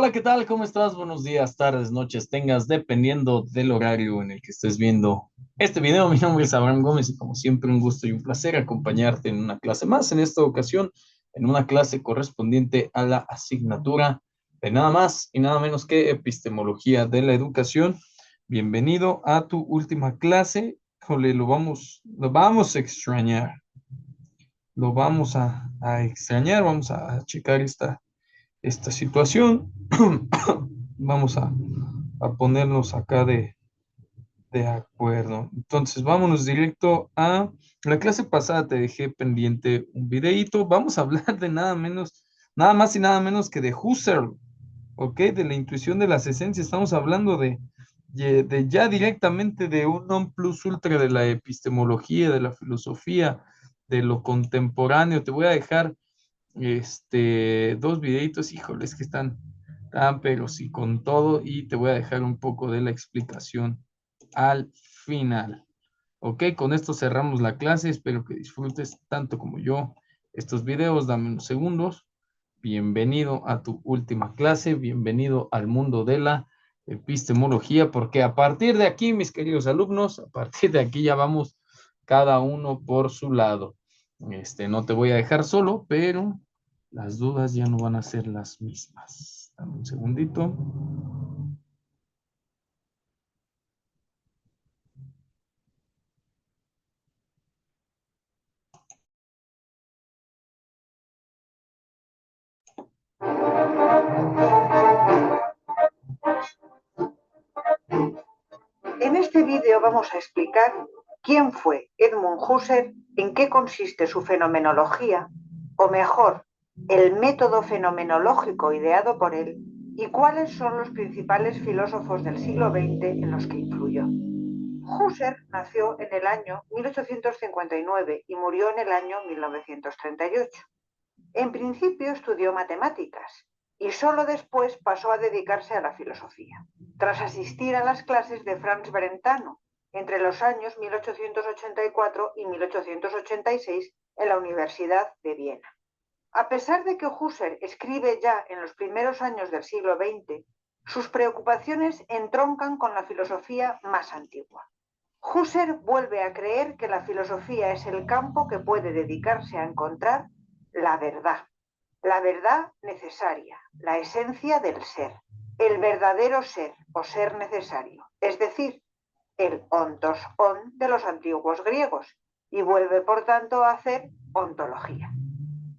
Hola, ¿qué tal? ¿Cómo estás? Buenos días, tardes, noches, tengas, dependiendo del horario en el que estés viendo este video. Mi nombre es Abraham Gómez y como siempre un gusto y un placer acompañarte en una clase más, en esta ocasión en una clase correspondiente a la asignatura de nada más y nada menos que epistemología de la educación. Bienvenido a tu última clase. Jole, lo vamos a extrañar, lo vamos a extrañar, vamos a checar esta situación. Vamos a ponernos acá de acuerdo. Entonces, vámonos directo a la clase pasada. Te dejé pendiente un videíto. Vamos a hablar de nada menos, nada más y nada menos que de Husserl, ¿ok? De la intuición de las esencias. Estamos hablando de ya directamente de un non plus ultra de la epistemología, de la filosofía, de lo contemporáneo. Te voy a dejar dos videitos, híjoles, que están, pero sí con todo, y te voy a dejar un poco de la explicación al final. Ok, con esto cerramos la clase. Espero que disfrutes tanto como yo estos videos. Dame unos segundos. Bienvenido a tu última clase, bienvenido al mundo de la epistemología, porque a partir de aquí, mis queridos alumnos, a partir de aquí ya vamos cada uno por su lado. No te voy a dejar solo, pero las dudas ya no van a ser las mismas. Dame un segundito. En este vídeo vamos a explicar quién fue Edmund Husserl, en qué consiste su fenomenología, o mejor, el método fenomenológico ideado por él, y cuáles son los principales filósofos del siglo XX en los que influyó. Husserl nació en el año 1859 y murió en el año 1938. En principio estudió matemáticas y solo después pasó a dedicarse a la filosofía. Tras asistir a las clases de Franz Brentano entre los años 1884 y 1886 en la Universidad de Viena. A pesar de que Husserl escribe ya en los primeros años del siglo XX, sus preocupaciones entroncan con la filosofía más antigua. Husserl vuelve a creer que la filosofía es el campo que puede dedicarse a encontrar la verdad necesaria, la esencia del ser, el verdadero ser o ser necesario, es decir, el ontos on de los antiguos griegos, y vuelve por tanto a hacer ontología.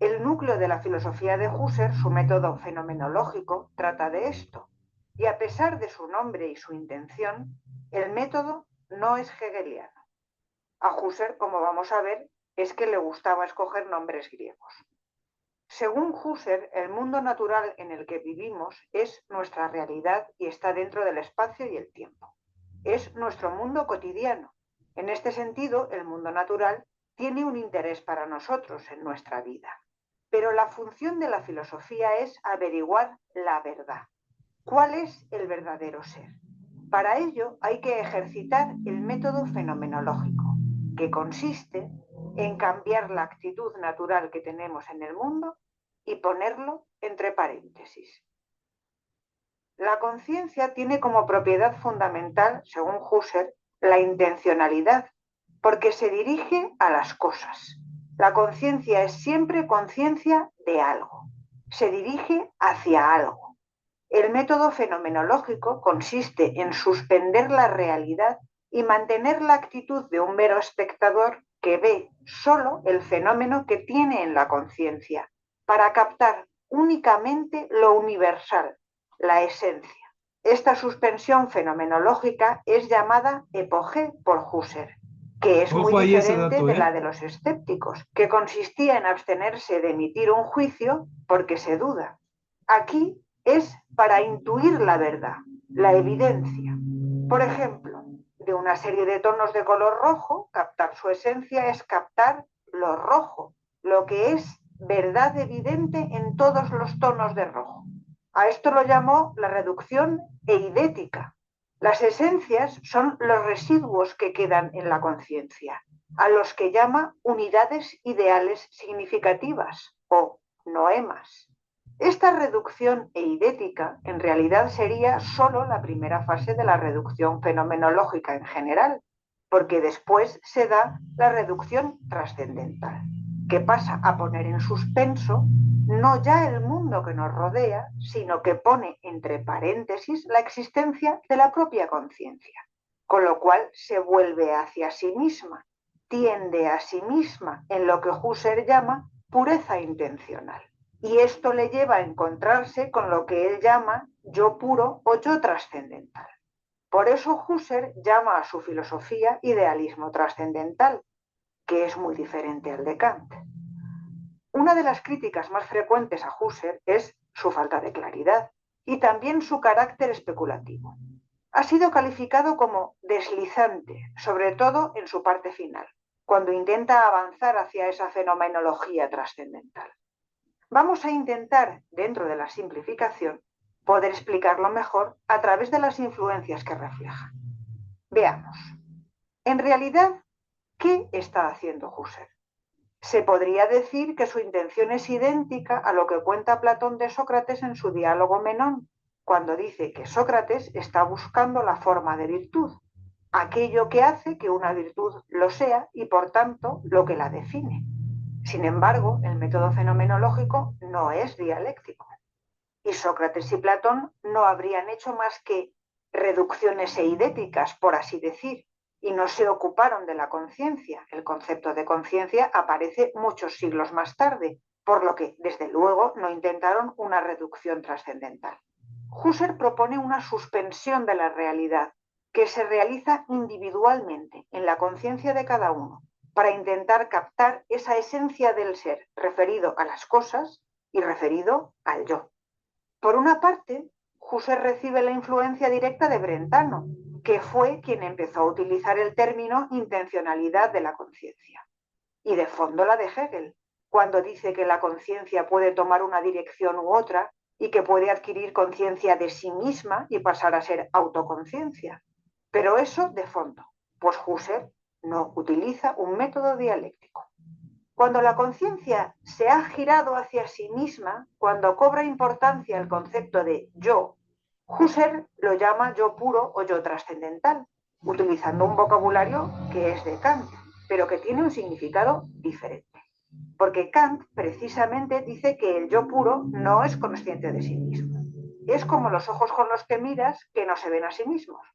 El núcleo de la filosofía de Husserl, su método fenomenológico, trata de esto, y a pesar de su nombre y su intención, el método no es hegeliano. A Husserl, como vamos a ver, es que le gustaba escoger nombres griegos. Según Husserl, el mundo natural en el que vivimos es nuestra realidad y está dentro del espacio y el tiempo. Es nuestro mundo cotidiano. En este sentido, el mundo natural tiene un interés para nosotros en nuestra vida. Pero la función de la filosofía es averiguar la verdad. ¿Cuál es el verdadero ser? Para ello hay que ejercitar el método fenomenológico, que consiste en cambiar la actitud natural que tenemos en el mundo y ponerlo entre paréntesis. La conciencia tiene como propiedad fundamental, según Husserl, la intencionalidad, porque se dirige a las cosas. La conciencia es siempre conciencia de algo, se dirige hacia algo. El método fenomenológico consiste en suspender la realidad y mantener la actitud de un mero espectador que ve solo el fenómeno que tiene en la conciencia, para captar únicamente lo universal, la esencia. Esta suspensión fenomenológica es llamada epogé por Husserl, que es muy Ojo ahí ese diferente dato, de la de los escépticos, que consistía en abstenerse de emitir un juicio porque se duda. Aquí es para intuir la verdad, la evidencia. Por ejemplo, de una serie de tonos de color rojo, captar su esencia es captar lo rojo, lo que es verdad evidente en todos los tonos de rojo. A esto lo llamó la reducción eidética. Las esencias son los residuos que quedan en la conciencia, a los que llama unidades ideales significativas o noemas. Esta reducción eidética en realidad sería solo la primera fase de la reducción fenomenológica en general, porque después se da la reducción trascendental, que pasa a poner en suspenso no ya el mundo que nos rodea, sino que pone entre paréntesis la existencia de la propia conciencia, con lo cual se vuelve hacia sí misma, tiende a sí misma en lo que Husserl llama pureza intencional. Y esto le lleva a encontrarse con lo que él llama yo puro o yo trascendental. Por eso Husserl llama a su filosofía idealismo trascendental, que es muy diferente al de Kant. Una de las críticas más frecuentes a Husserl es su falta de claridad y también su carácter especulativo. Ha sido calificado como deslizante, sobre todo en su parte final, cuando intenta avanzar hacia esa fenomenología trascendental. Vamos a intentar, dentro de la simplificación, poder explicarlo mejor a través de las influencias que refleja. Veamos. En realidad, ¿qué está haciendo Husserl? Se podría decir que su intención es idéntica a lo que cuenta Platón de Sócrates en su diálogo Menón, cuando dice que Sócrates está buscando la forma de virtud, aquello que hace que una virtud lo sea y por tanto lo que la define. Sin embargo, el método fenomenológico no es dialéctico. Y Sócrates y Platón no habrían hecho más que reducciones eidéticas, por así decir, y no se ocuparon de la conciencia. El concepto de conciencia aparece muchos siglos más tarde, por lo que, desde luego, no intentaron una reducción trascendental. Husserl propone una suspensión de la realidad que se realiza individualmente en la conciencia de cada uno, para intentar captar esa esencia del ser referido a las cosas y referido al yo. Por una parte, Husserl recibe la influencia directa de Brentano, que fue quien empezó a utilizar el término intencionalidad de la conciencia, y de fondo la de Hegel, cuando dice que la conciencia puede tomar una dirección u otra y que puede adquirir conciencia de sí misma y pasar a ser autoconciencia. Pero eso de fondo, pues Husserl no utiliza un método dialéctico. Cuando la conciencia se ha girado hacia sí misma, cuando cobra importancia el concepto de yo, Husserl lo llama yo puro o yo trascendental, utilizando un vocabulario que es de Kant, pero que tiene un significado diferente. Porque Kant precisamente dice que el yo puro no es consciente de sí mismo. Es como los ojos con los que miras que no se ven a sí mismos.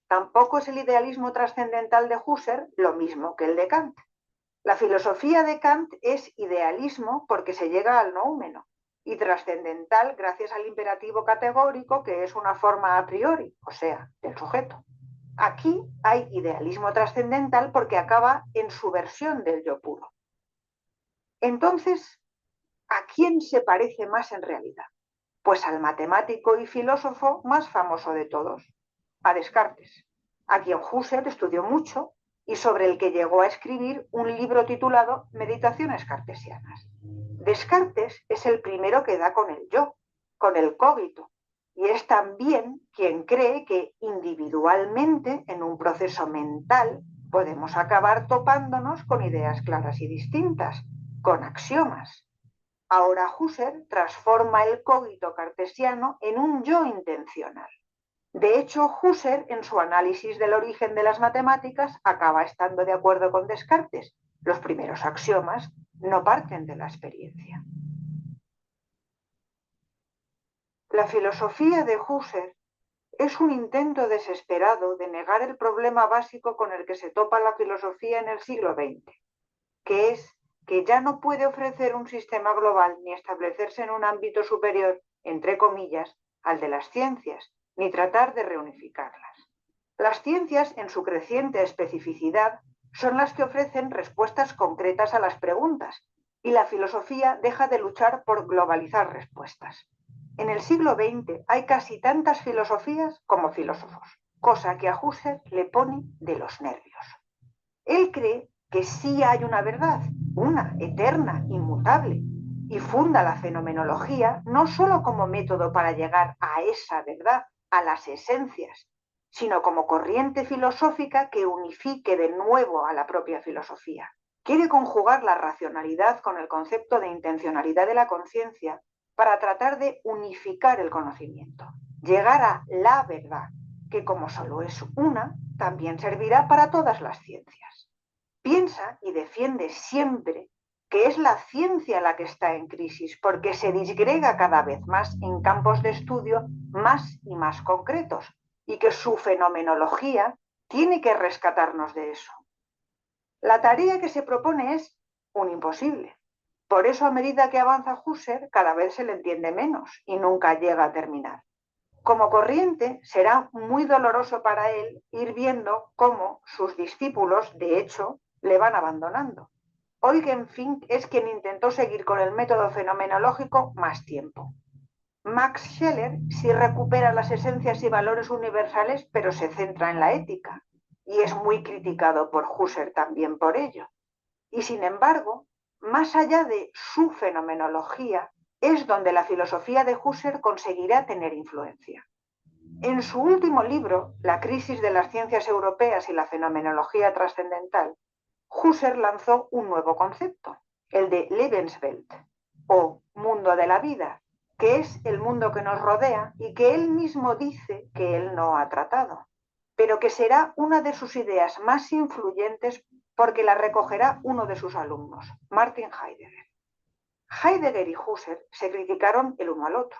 Tampoco es el idealismo trascendental de Husserl lo mismo que el de Kant. La filosofía de Kant es idealismo porque se llega al noúmeno y trascendental gracias al imperativo categórico que es una forma a priori, o sea, del sujeto. Aquí hay idealismo trascendental porque acaba en su versión del yo puro. Entonces, ¿a quién se parece más en realidad? Pues al matemático y filósofo más famoso de todos, a Descartes, a quien Husserl estudió mucho y sobre el que llegó a escribir un libro titulado Meditaciones cartesianas. Descartes es el primero que da con el yo, con el cogito, y es también quien cree que individualmente, en un proceso mental, podemos acabar topándonos con ideas claras y distintas, con axiomas. Ahora Husserl transforma el cogito cartesiano en un yo intencional. De hecho, Husserl, en su análisis del origen de las matemáticas, acaba estando de acuerdo con Descartes. Los primeros axiomas no parten de la experiencia. La filosofía de Husserl es un intento desesperado de negar el problema básico con el que se topa la filosofía en el siglo XX, que es que ya no puede ofrecer un sistema global ni establecerse en un ámbito superior, entre comillas, al de las ciencias, ni tratar de reunificarlas. Las ciencias, en su creciente especificidad, son las que ofrecen respuestas concretas a las preguntas, y la filosofía deja de luchar por globalizar respuestas. En el siglo XX hay casi tantas filosofías como filósofos, cosa que a Husserl le pone de los nervios. Él cree que sí hay una verdad, una, eterna, inmutable, y funda la fenomenología no solo como método para llegar a esa verdad, a las esencias, sino como corriente filosófica que unifique de nuevo a la propia filosofía. Quiere conjugar la racionalidad con el concepto de intencionalidad de la conciencia para tratar de unificar el conocimiento, llegar a la verdad, que como solo es una, también servirá para todas las ciencias. Piensa y defiende siempre que es la ciencia la que está en crisis, porque se disgrega cada vez más en campos de estudio más y más concretos, y que su fenomenología tiene que rescatarnos de eso. La tarea que se propone es un imposible. Por eso, a medida que avanza Husserl, cada vez se le entiende menos y nunca llega a terminar. Como corriente, será muy doloroso para él ir viendo cómo sus discípulos, de hecho, le van abandonando. Eugen Fink es quien intentó seguir con el método fenomenológico más tiempo. Max Scheler sí recupera las esencias y valores universales, pero se centra en la ética, y es muy criticado por Husserl también por ello. Y sin embargo, más allá de su fenomenología, es donde la filosofía de Husserl conseguirá tener influencia. En su último libro, La crisis de las ciencias europeas y la fenomenología trascendental, Husserl lanzó un nuevo concepto, el de Lebenswelt, o mundo de la vida, que es el mundo que nos rodea y que él mismo dice que él no ha tratado, pero que será una de sus ideas más influyentes porque la recogerá uno de sus alumnos, Martin Heidegger. Heidegger y Husserl se criticaron el uno al otro.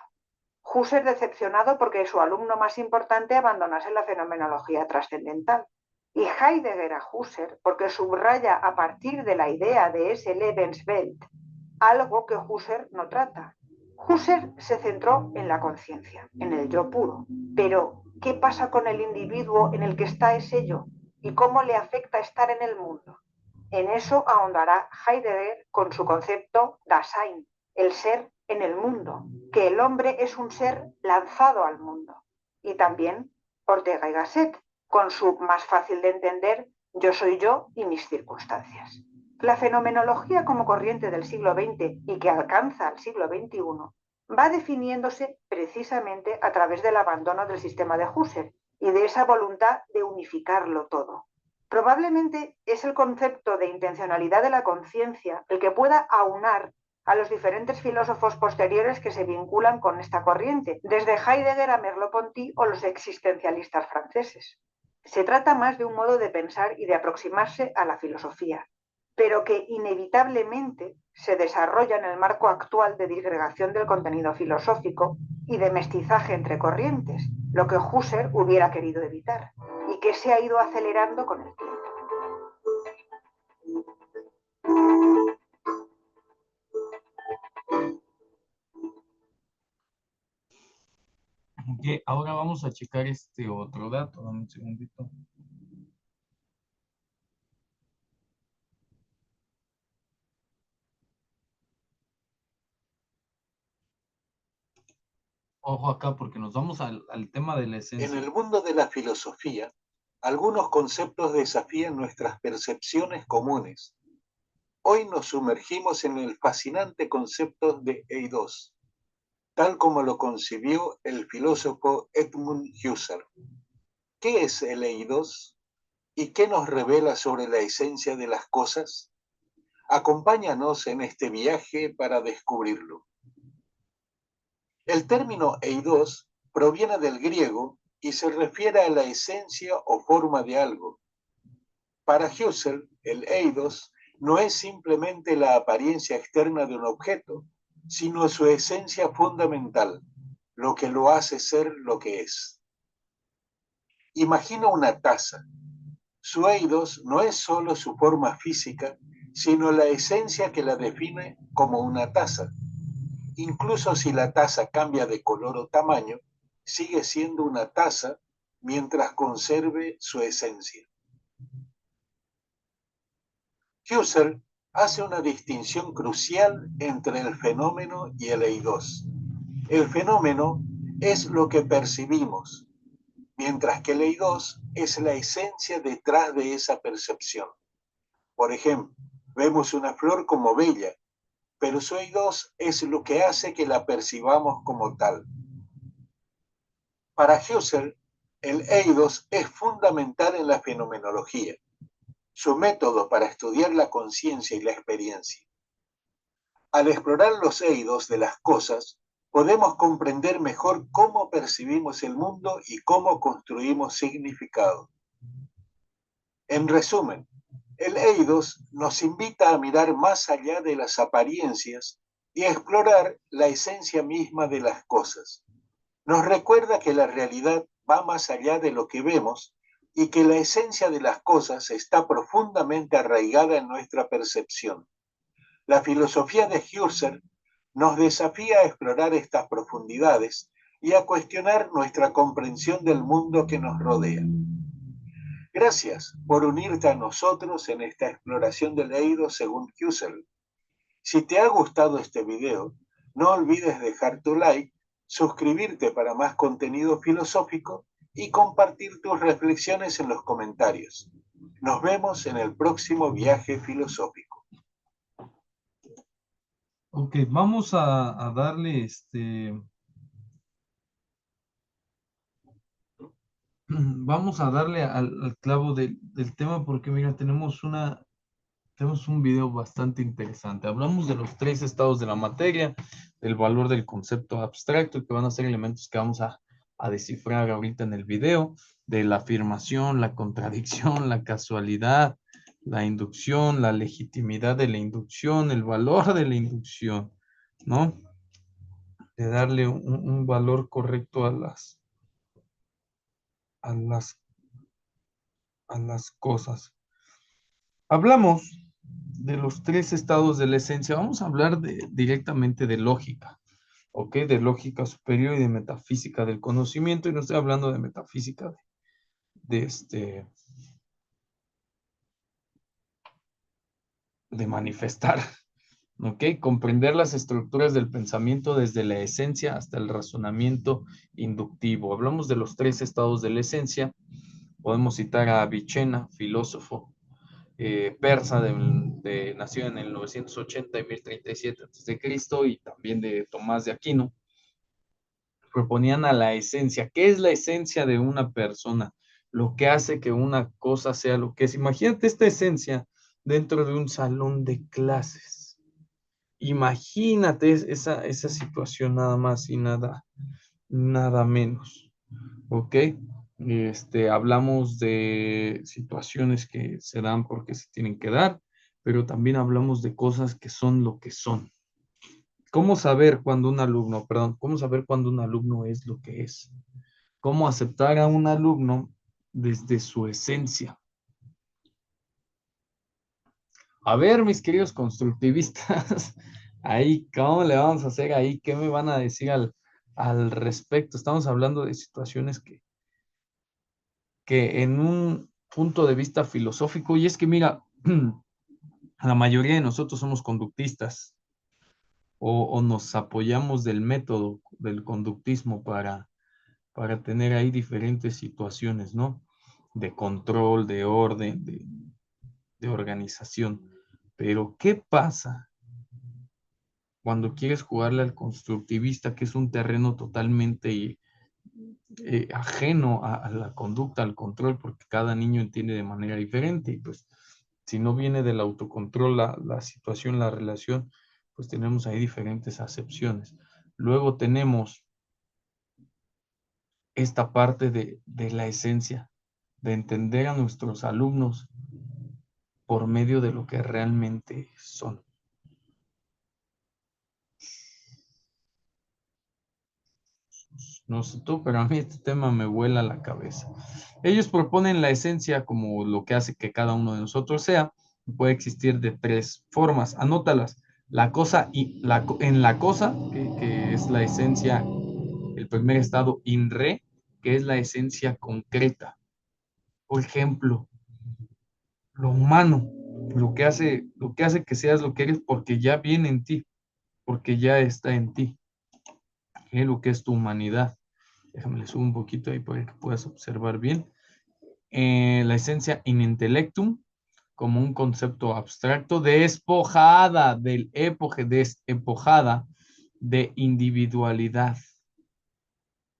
Husserl decepcionado porque su alumno más importante abandonase la fenomenología trascendental. Y Heidegger a Husserl porque subraya a partir de la idea de ese Lebenswelt algo que Husserl no trata. Husserl se centró en la conciencia, en el yo puro. Pero, ¿qué pasa con el individuo en el que está ese yo? ¿Y cómo le afecta estar en el mundo? En eso ahondará Heidegger con su concepto Dasein, el ser en el mundo, que el hombre es un ser lanzado al mundo. Y también Ortega y Gasset, con su más fácil de entender yo soy yo y mis circunstancias. La fenomenología como corriente del siglo XX y que alcanza al siglo XXI va definiéndose precisamente a través del abandono del sistema de Husserl y de esa voluntad de unificarlo todo. Probablemente es el concepto de intencionalidad de la conciencia el que pueda aunar a los diferentes filósofos posteriores que se vinculan con esta corriente, desde Heidegger a Merleau-Ponty o los existencialistas franceses. Se trata más de un modo de pensar y de aproximarse a la filosofía, pero que inevitablemente se desarrolla en el marco actual de disgregación del contenido filosófico y de mestizaje entre corrientes, lo que Husserl hubiera querido evitar y que se ha ido acelerando con el tiempo. Ok, ahora vamos a checar este otro dato. Dame un segundito. Ojo acá porque nos vamos al tema de la En esencia. el mundo de la filosofía, algunos conceptos desafían nuestras percepciones comunes. Hoy nos sumergimos en el fascinante concepto de eidos, tal como lo concibió el filósofo Edmund Husserl. ¿Qué es el eidos? ¿Y qué nos revela sobre la esencia de las cosas? Acompáñanos en este viaje para descubrirlo. El término eidos proviene del griego y se refiere a la esencia o forma de algo. Para Husserl, el eidos no es simplemente la apariencia externa de un objeto, sino su esencia fundamental, lo que lo hace ser lo que es. Imagina una taza. Su eidos no es solo su forma física, sino la esencia que la define como una taza. Incluso si la taza cambia de color o tamaño, sigue siendo una taza mientras conserve su esencia. Husserl hace una distinción crucial entre el fenómeno y el eidos. El fenómeno es lo que percibimos, mientras que el eidos es la esencia detrás de esa percepción. Por ejemplo, vemos una flor como bella, pero su eidos es lo que hace que la percibamos como tal. Para Husserl, el eidos es fundamental en la fenomenología, su método para estudiar la conciencia y la experiencia. Al explorar los eidos de las cosas, podemos comprender mejor cómo percibimos el mundo y cómo construimos significado. En resumen, el Eidos nos invita a mirar más allá de las apariencias y a explorar la esencia misma de las cosas. Nos recuerda que la realidad va más allá de lo que vemos y que la esencia de las cosas está profundamente arraigada en nuestra percepción. La filosofía de Husserl nos desafía a explorar estas profundidades y a cuestionar nuestra comprensión del mundo que nos rodea. Gracias por unirte a nosotros en esta exploración del Eidos según Husserl. Si te ha gustado este video, no olvides dejar tu like, suscribirte para más contenido filosófico y compartir tus reflexiones en los comentarios. Nos vemos en el próximo viaje filosófico. Ok, vamos a darle vamos a darle al clavo del tema porque mira, tenemos un video bastante interesante. Hablamos de los tres estados de la materia, del valor del concepto abstracto, que van a ser elementos que vamos a descifrar ahorita en el video, de la afirmación, la contradicción, la casualidad, la inducción, la legitimidad de la inducción, el valor de la inducción, ¿no? De darle un valor correcto a las, a las cosas. Hablamos de los tres estados de la esencia. Vamos a hablar directamente de lógica, ¿ok? De lógica superior y de metafísica del conocimiento. Y no estoy hablando de metafísica de manifestar, ¿ok? Comprender las estructuras del pensamiento desde la esencia hasta el razonamiento inductivo. Hablamos de los tres estados de la esencia. Podemos citar a Avicena, filósofo persa, nació en el 980 y 1037 a.C., y también de Tomás de Aquino. Proponían a la esencia. ¿Qué es la esencia de una persona? Lo que hace que una cosa sea lo que es. Imagínate esta esencia dentro de un salón de clases. Imagínate esa situación nada más y nada menos. ¿Ok? Hablamos de situaciones que se dan porque se tienen que dar, pero también hablamos de cosas que son lo que son. ¿Cómo saber cuando cómo saber cuando un alumno es lo que es? ¿Cómo aceptar a un alumno desde su esencia? A ver, mis queridos constructivistas, ahí, ¿cómo le vamos a hacer ahí? ¿Qué me van a decir al respecto? Estamos hablando de situaciones que en un punto de vista filosófico, y es que mira, la mayoría de nosotros somos conductistas o nos apoyamos del método del conductismo para tener ahí diferentes situaciones, ¿no? De control, de orden, de organización. Pero, ¿qué pasa cuando quieres jugarle al constructivista, que es un terreno totalmente ajeno a la conducta, al control, porque cada niño entiende de manera diferente? Y pues, si no viene del autocontrol la situación, la relación, pues tenemos ahí diferentes acepciones. Luego tenemos esta parte de la esencia, de entender a nuestros alumnos por medio de lo que realmente son. No sé tú, pero a mí este tema me vuela la cabeza. Ellos proponen la esencia como lo que hace que cada uno de nosotros sea. Puede existir de tres formas. Anótalas. La cosa y en la cosa, que es la esencia, el primer estado in re, que es la esencia concreta. Por ejemplo, lo humano, lo que hace que seas lo que eres porque ya viene en ti, porque ya está en ti. Lo que es tu humanidad. Déjame le subo un poquito ahí para que puedas observar bien. La esencia in intellectum, como un concepto abstracto, despojada del epoge, despojada de individualidad,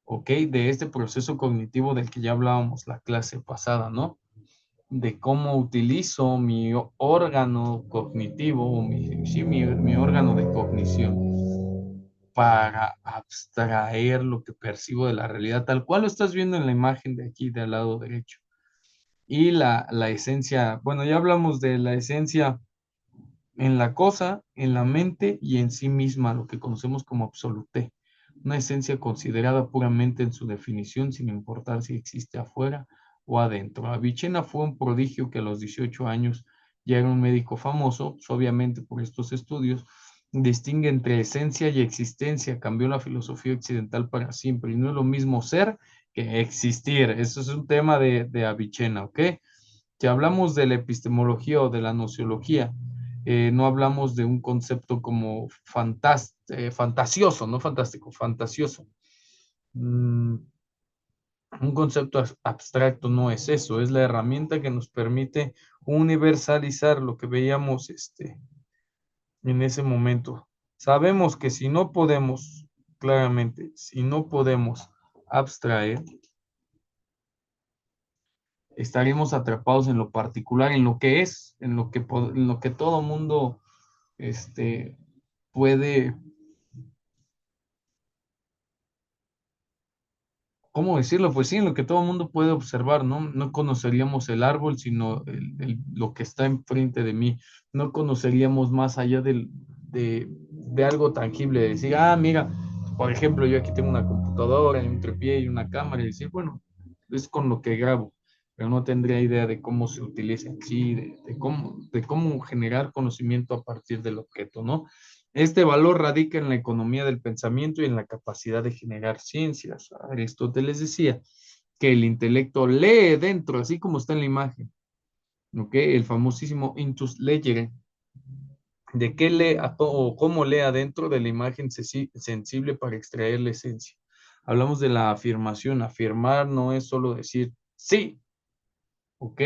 ¿ok? De este proceso cognitivo del que ya hablábamos la clase pasada, ¿no? De cómo utilizo mi órgano cognitivo, mi órgano de cognición. para abstraer lo que percibo de la realidad, tal cual lo estás viendo en la imagen de aquí, del lado derecho. Y la esencia, bueno, ya hablamos de la esencia en la cosa, en la mente y en sí misma, lo que conocemos como absolute. Una esencia considerada puramente en su definición, sin importar si existe afuera o adentro. Avicenna fue un prodigio que a los 18 años ya era un médico famoso, pues, obviamente por estos estudios, distingue entre esencia y existencia, cambió la filosofía occidental para siempre, y no es lo mismo ser que existir. Eso es un tema de Avicenna, ¿ok? Si hablamos de la epistemología o de la nociología, no hablamos de un concepto como fantasioso, no fantástico, fantasioso. Un concepto abstracto no es eso, es la herramienta que nos permite universalizar lo que veíamos en ese momento. Sabemos que si no podemos, claramente, si no podemos abstraer, estaremos atrapados en lo particular, en lo que es, en lo que todo mundo puede, ¿cómo decirlo? Pues sí, en lo que todo el mundo puede observar, ¿no? No conoceríamos el árbol, sino lo que está enfrente de mí. No conoceríamos más allá de algo tangible, de decir, ah, mira, por ejemplo, yo aquí tengo una computadora, un tripié y una cámara, y decir, bueno, es con lo que grabo, pero no tendría idea de cómo se utiliza en sí, de cómo generar conocimiento a partir del objeto, ¿no? Este valor radica en la economía del pensamiento y en la capacidad de generar ciencias. Aristóteles decía que el intelecto lee dentro, así como está en la imagen, ¿ok? El famosísimo intus legere, de qué lee o cómo lee adentro de la imagen sensible para extraer la esencia. Hablamos de la afirmación. Afirmar no es solo decir sí, ¿ok?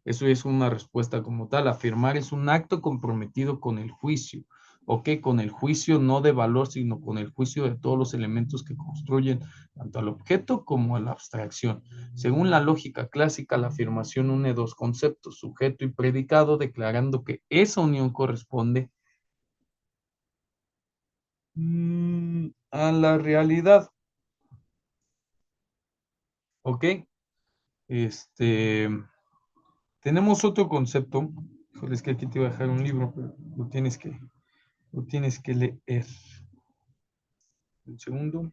Eso es una respuesta como tal. Afirmar es un acto comprometido con el juicio, ¿ok? Con el juicio no de valor, sino con el juicio de todos los elementos que construyen tanto al objeto como a la abstracción. Según la lógica clásica, la afirmación une dos conceptos, sujeto y predicado, declarando que esa unión corresponde a la realidad, ¿ok? Este, tenemos otro concepto. Híjole, es que aquí te voy a dejar un libro, pero lo tienes que leer. Un segundo.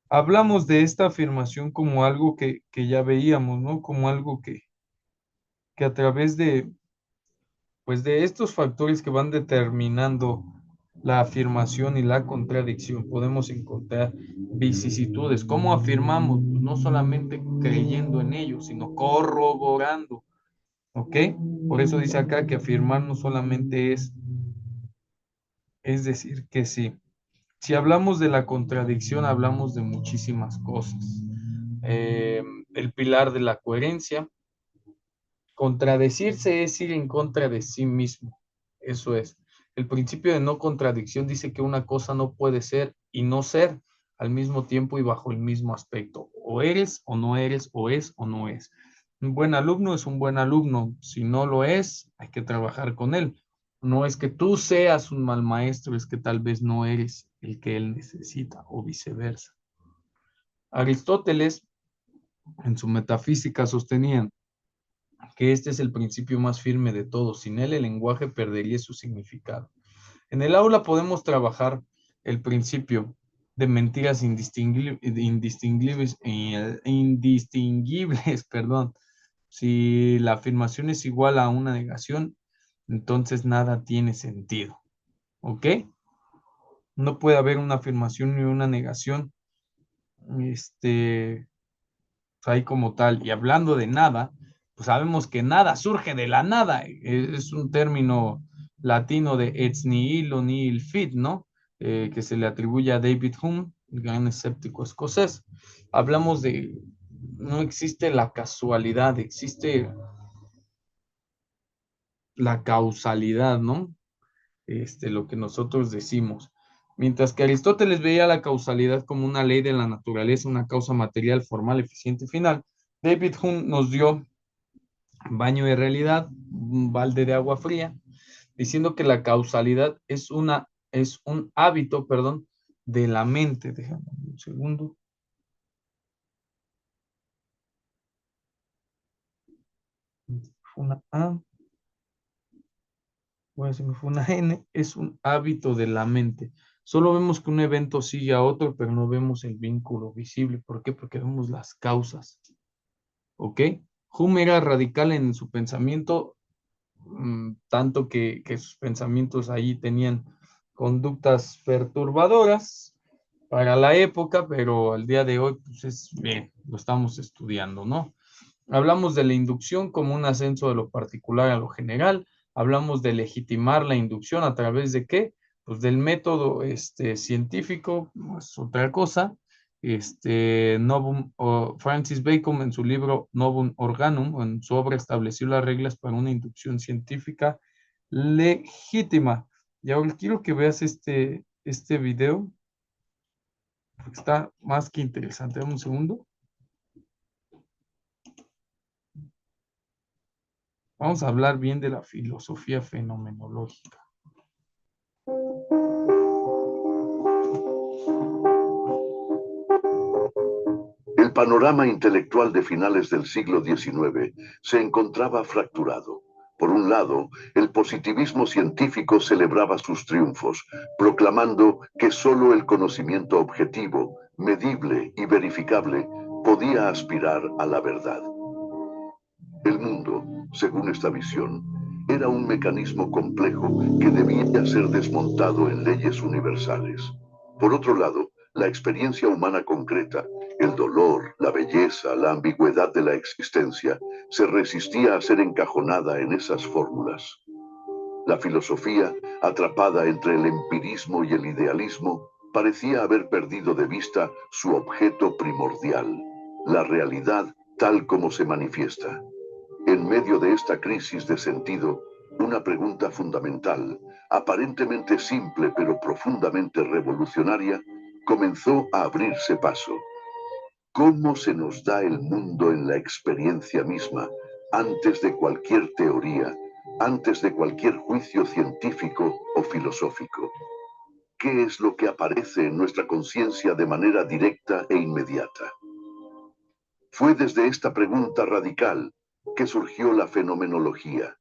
Hablamos de esta afirmación como algo que ya veíamos, ¿no? Como algo que a través pues de estos factores que van determinando la afirmación y la contradicción, podemos encontrar vicisitudes. ¿Cómo afirmamos? Pues no solamente creyendo en ello, sino corroborando, ¿ok? Por eso dice acá que afirmar no solamente es decir que sí. Si hablamos de la contradicción, hablamos de muchísimas cosas. El pilar de la coherencia. Contradecirse es ir en contra de sí mismo. Eso es. El principio de no contradicción dice que una cosa no puede ser y no ser al mismo tiempo y bajo el mismo aspecto. O eres o no eres, o es o no es. Un buen alumno es un buen alumno. Si no lo es, hay que trabajar con él. No es que tú seas un mal maestro, es que tal vez no eres el que él necesita o viceversa. Aristóteles, en su metafísica, sostenía que este es el principio más firme de todos. Sin él, el lenguaje perdería su significado. En el aula podemos trabajar el principio de mentiras indistinguibles, perdón. Si la afirmación es igual a una negación, entonces nada tiene sentido. ¿Ok? No puede haber una afirmación ni una negación, ahí como tal. Y hablando de nada, pues sabemos que nada surge de la nada. Es un término latino de ex nihilo nihil fit, ¿no? Que se le atribuye a David Hume, el gran escéptico escocés. Hablamos de, no existe la casualidad, existe la causalidad, ¿no? Lo que nosotros decimos. Mientras que Aristóteles veía la causalidad como una ley de la naturaleza, una causa material, formal, eficiente y final, David Hume nos dio baño de realidad, un balde de agua fría, diciendo que la causalidad es un hábito, perdón, de la mente. Déjame un segundo. Una A, bueno, se me fue una N, es un hábito de la mente. Solo vemos que un evento sigue a otro, pero no vemos el vínculo visible. ¿Por qué? Porque vemos las causas. ¿Ok? Hume era radical en su pensamiento, tanto que sus pensamientos ahí tenían conductas perturbadoras para la época, pero al día de hoy, pues es bien, lo estamos estudiando, ¿no? Hablamos de la inducción como un ascenso de lo particular a lo general. Hablamos de legitimar la inducción a través de qué? Pues del método científico, es otra cosa. Francis Bacon en su libro Novum Organum, en su obra estableció las reglas para una inducción científica legítima. Y ahora quiero que veas este video, porque está más que interesante. Dame un segundo. Vamos a hablar bien de la filosofía fenomenológica. El panorama intelectual de finales del siglo XIX se encontraba fracturado. Por un lado, el positivismo científico celebraba sus triunfos, proclamando que sólo el conocimiento objetivo, medible y verificable podía aspirar a la verdad. El mundo, según esta visión, era un mecanismo complejo que debía ser desmontado en leyes universales. Por otro lado, la experiencia humana concreta, el dolor, la belleza, la ambigüedad de la existencia, se resistía a ser encajonada en esas fórmulas. La filosofía, atrapada entre el empirismo y el idealismo, parecía haber perdido de vista su objeto primordial, la realidad tal como se manifiesta. En medio de esta crisis de sentido, una pregunta fundamental, aparentemente simple pero profundamente revolucionaria, comenzó a abrirse paso. ¿Cómo se nos da el mundo en la experiencia misma, antes de cualquier teoría, antes de cualquier juicio científico o filosófico? ¿Qué es lo que aparece en nuestra conciencia de manera directa e inmediata? Fue desde esta pregunta radical que surgió la fenomenología,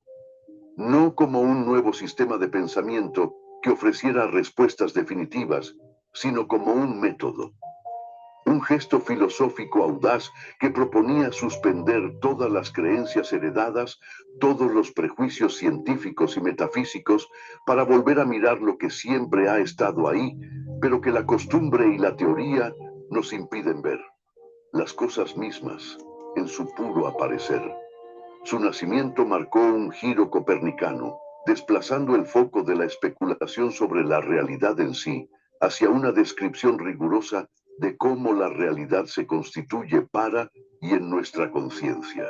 no como un nuevo sistema de pensamiento que ofreciera respuestas definitivas, sino como un método, un gesto filosófico audaz que proponía suspender todas las creencias heredadas, todos los prejuicios científicos y metafísicos, para volver a mirar lo que siempre ha estado ahí, pero que la costumbre y la teoría nos impiden ver, las cosas mismas en su puro aparecer. Su nacimiento marcó un giro copernicano, desplazando el foco de la especulación sobre la realidad en sí, hacia una descripción rigurosa de cómo la realidad se constituye para y en nuestra conciencia.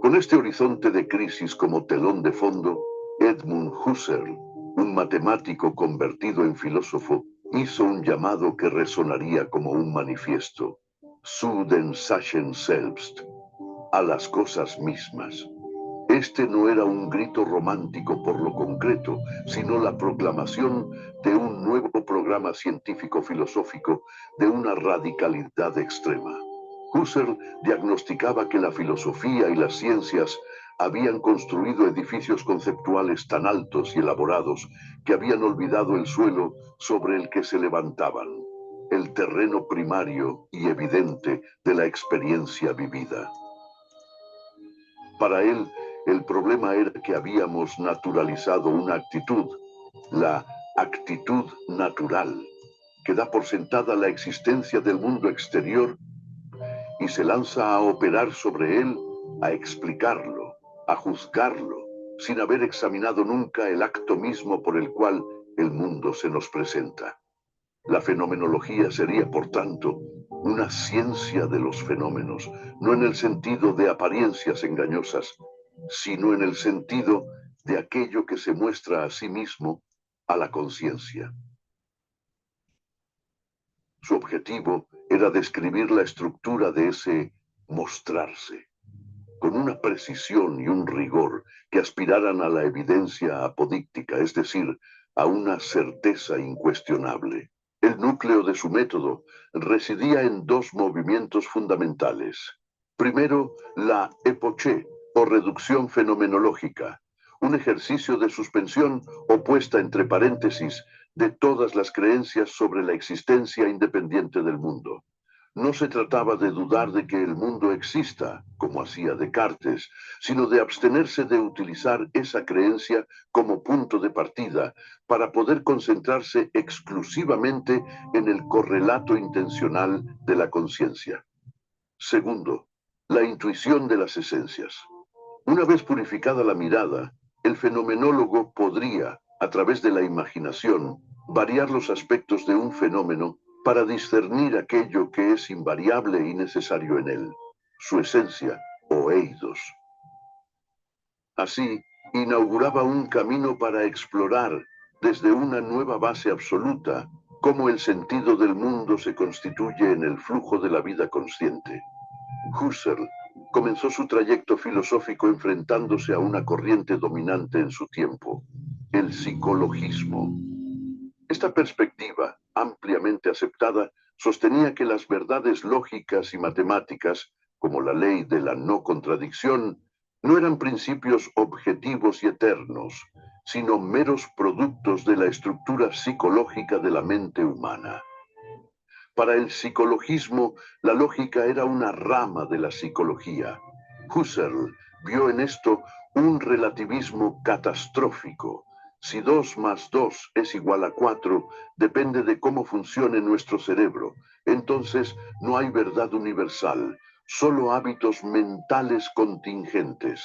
Con este horizonte de crisis como telón de fondo, Edmund Husserl, un matemático convertido en filósofo, hizo un llamado que resonaría como un manifiesto: Zu den Sachen selbst, a las cosas mismas. Este no era un grito romántico por lo concreto, sino la proclamación de un nuevo programa científico-filosófico de una radicalidad extrema. Husserl diagnosticaba que la filosofía y las ciencias habían construido edificios conceptuales tan altos y elaborados que habían olvidado el suelo sobre el que se levantaban, el terreno primario y evidente de la experiencia vivida. Para él, el problema era que habíamos naturalizado una actitud, la actitud natural, que da por sentada la existencia del mundo exterior y se lanza a operar sobre él, a explicarlo, a juzgarlo, sin haber examinado nunca el acto mismo por el cual el mundo se nos presenta. La fenomenología sería, por tanto, una ciencia de los fenómenos, no en el sentido de apariencias engañosas, sino en el sentido de aquello que se muestra a sí mismo a la conciencia. Su objetivo era describir la estructura de ese mostrarse. con una precisión y un rigor que aspiraran a la evidencia apodíctica, es decir, a una certeza incuestionable. El núcleo de su método residía en dos movimientos fundamentales. Primero, la epoché, o reducción fenomenológica, un ejercicio de suspensión o puesta entre paréntesis de todas las creencias sobre la existencia independiente del mundo. No se trataba de dudar de que el mundo exista, como hacía Descartes, sino de abstenerse de utilizar esa creencia como punto de partida para poder concentrarse exclusivamente en el correlato intencional de la conciencia. Segundo, la intuición de las esencias. Una vez purificada la mirada, el fenomenólogo podría, a través de la imaginación, variar los aspectos de un fenómeno para discernir aquello que es invariable y necesario en él, su esencia o eidos. Así, inauguraba un camino para explorar, desde una nueva base absoluta, cómo el sentido del mundo se constituye en el flujo de la vida consciente. Husserl comenzó su trayecto filosófico enfrentándose a una corriente dominante en su tiempo, el psicologismo. Esta perspectiva, ampliamente aceptada, sostenía que las verdades lógicas y matemáticas, como la ley de la no contradicción, no eran principios objetivos y eternos, sino meros productos de la estructura psicológica de la mente humana. Para el psicologismo, la lógica era una rama de la psicología. Husserl vio en esto un relativismo catastrófico. Si 2 más 2 es igual a 4, depende de cómo funcione nuestro cerebro. Entonces no hay verdad universal, solo hábitos mentales contingentes.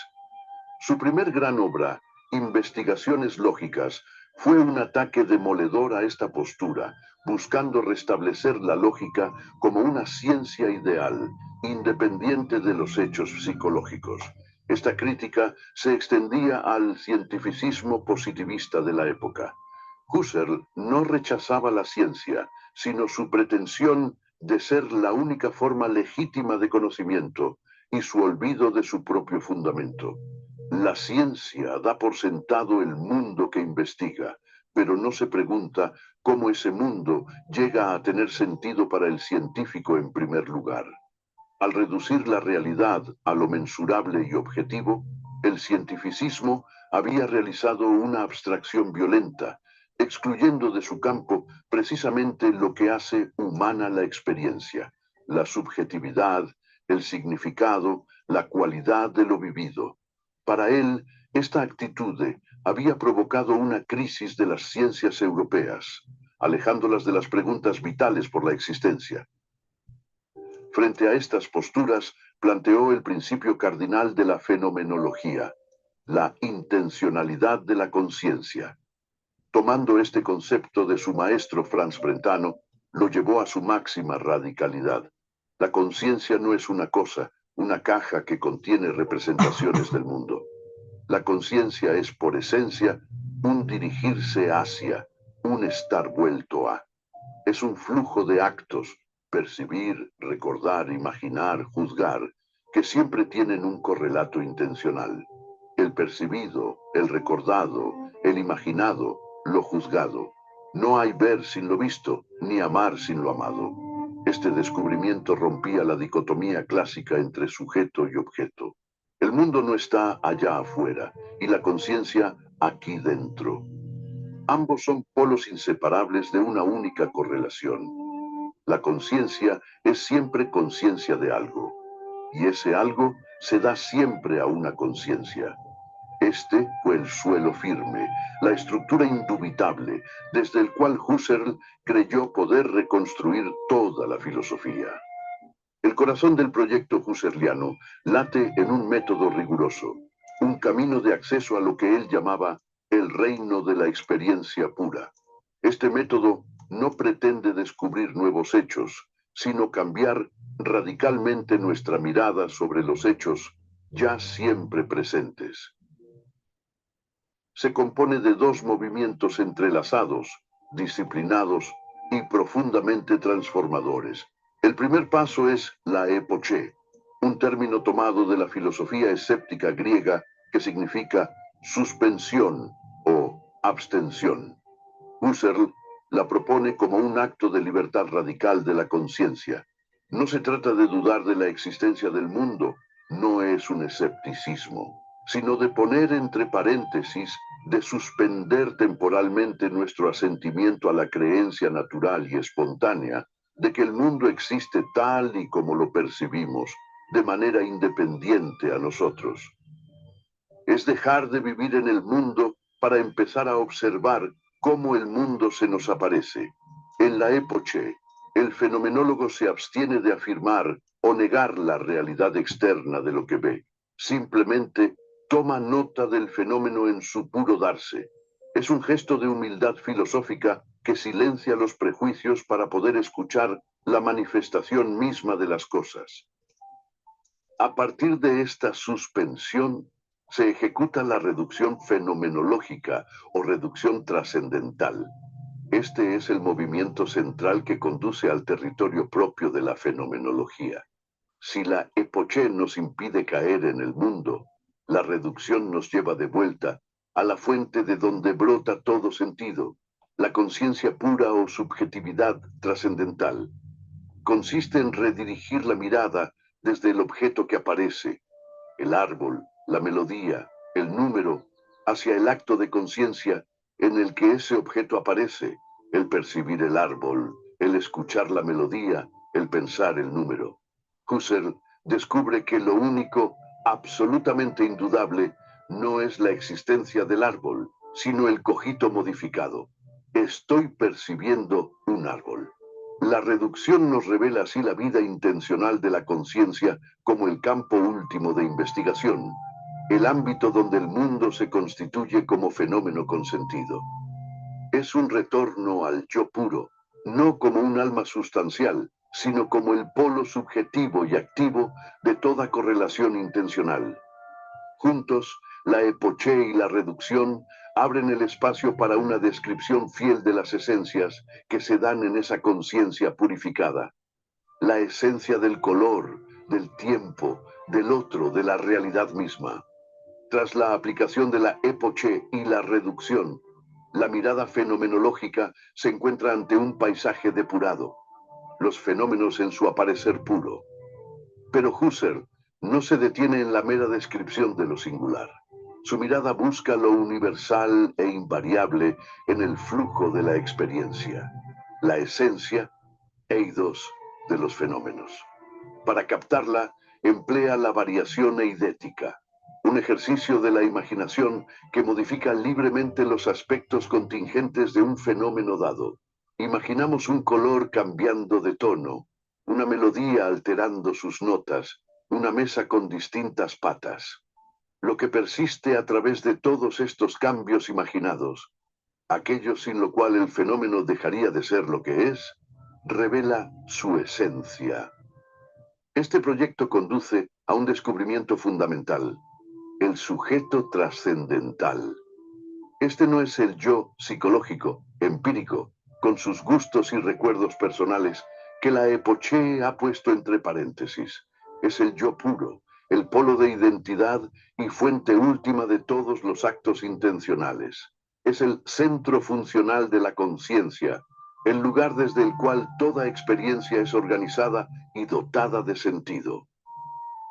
Su primer gran obra, Investigaciones lógicas, fue un ataque demoledor a esta postura, buscando restablecer la lógica como una ciencia ideal, independiente de los hechos psicológicos. Esta crítica se extendía al cientificismo positivista de la época. Husserl no rechazaba la ciencia, sino su pretensión de ser la única forma legítima de conocimiento y su olvido de su propio fundamento. La ciencia da por sentado el mundo que investiga, pero no se pregunta cómo ese mundo llega a tener sentido para el científico en primer lugar. Al reducir la realidad a lo mensurable y objetivo, el cientificismo había realizado una abstracción violenta, excluyendo de su campo precisamente lo que hace humana la experiencia, la subjetividad, el significado, la cualidad de lo vivido. Para él, esta actitud había provocado una crisis de las ciencias europeas, alejándolas de las preguntas vitales por la existencia. Frente a estas posturas, planteó el principio cardinal de la fenomenología, la intencionalidad de la conciencia. Tomando este concepto de su maestro Franz Brentano, lo llevó a su máxima radicalidad. La conciencia no es una cosa, una caja que contiene representaciones del mundo. La conciencia es, por esencia, un dirigirse hacia, un estar vuelto a. Es un flujo de actos, percibir, recordar, imaginar, juzgar, que siempre tienen un correlato intencional. El percibido, el recordado, el imaginado, lo juzgado. No hay ver sin lo visto, ni amar sin lo amado. Este descubrimiento rompía la dicotomía clásica entre sujeto y objeto. El mundo no está allá afuera, y la conciencia aquí dentro. Ambos son polos inseparables de una única correlación. La conciencia es siempre conciencia de algo, y ese algo se da siempre a una conciencia. Este fue el suelo firme, la estructura indubitable, desde el cual Husserl creyó poder reconstruir toda la filosofía. El corazón del proyecto husserliano late en un método riguroso, un camino de acceso a lo que él llamaba el reino de la experiencia pura. Este método no pretende descubrir nuevos hechos, sino cambiar radicalmente nuestra mirada sobre los hechos ya siempre presentes. Se compone de dos movimientos entrelazados, disciplinados y profundamente transformadores. El primer paso es la epoché, un término tomado de la filosofía escéptica griega que significa suspensión o abstención. Husserl la propone como un acto de libertad radical de la conciencia. No se trata de dudar de la existencia del mundo, no es un escepticismo, sino de poner entre paréntesis, de suspender temporalmente nuestro asentimiento a la creencia natural y espontánea de que el mundo existe tal y como lo percibimos, de manera independiente a nosotros. Es dejar de vivir en el mundo para empezar a observar cómo el mundo se nos aparece. En la epoché, el fenomenólogo se abstiene de afirmar o negar la realidad externa de lo que ve. Simplemente toma nota del fenómeno en su puro darse. Es un gesto de humildad filosófica que silencia los prejuicios para poder escuchar la manifestación misma de las cosas. A partir de esta suspensión, se ejecuta la reducción fenomenológica o reducción trascendental. Este es el movimiento central que conduce al territorio propio de la fenomenología. Si la epoché nos impide caer en el mundo, la reducción nos lleva de vuelta a la fuente de donde brota todo sentido, la conciencia pura o subjetividad trascendental. Consiste en redirigir la mirada desde el objeto que aparece, el árbol, la melodía, el número, hacia el acto de conciencia en el que ese objeto aparece, el percibir el árbol, el escuchar la melodía, el pensar el número. Husserl descubre que lo único, absolutamente indudable, no es la existencia del árbol, sino el cogito modificado. Estoy percibiendo un árbol. La reducción nos revela así la vida intencional de la conciencia como el campo último de investigación, el ámbito donde el mundo se constituye como fenómeno consentido. Es un retorno al yo puro, no como un alma sustancial, sino como el polo subjetivo y activo de toda correlación intencional. Juntos, la epoché y la reducción abren el espacio para una descripción fiel de las esencias que se dan en esa conciencia purificada. La esencia del color, del tiempo, del otro, de la realidad misma. Tras la aplicación de la epoché y la reducción, la mirada fenomenológica se encuentra ante un paisaje depurado, los fenómenos en su aparecer puro. Pero Husserl no se detiene en la mera descripción de lo singular. Su mirada busca lo universal e invariable en el flujo de la experiencia, la esencia, eidos, de los fenómenos. Para captarla, emplea la variación eidética, un ejercicio de la imaginación que modifica libremente los aspectos contingentes de un fenómeno dado. Imaginamos un color cambiando de tono, una melodía alterando sus notas, una mesa con distintas patas. Lo que persiste a través de todos estos cambios imaginados, aquello sin lo cual el fenómeno dejaría de ser lo que es, revela su esencia. Este proyecto conduce a un descubrimiento fundamental, el sujeto trascendental. Este no es el yo psicológico, empírico, con sus gustos y recuerdos personales, que la epoché ha puesto entre paréntesis. Es el yo puro, el polo de identidad y fuente última de todos los actos intencionales. Es el centro funcional de la conciencia, el lugar desde el cual toda experiencia es organizada y dotada de sentido.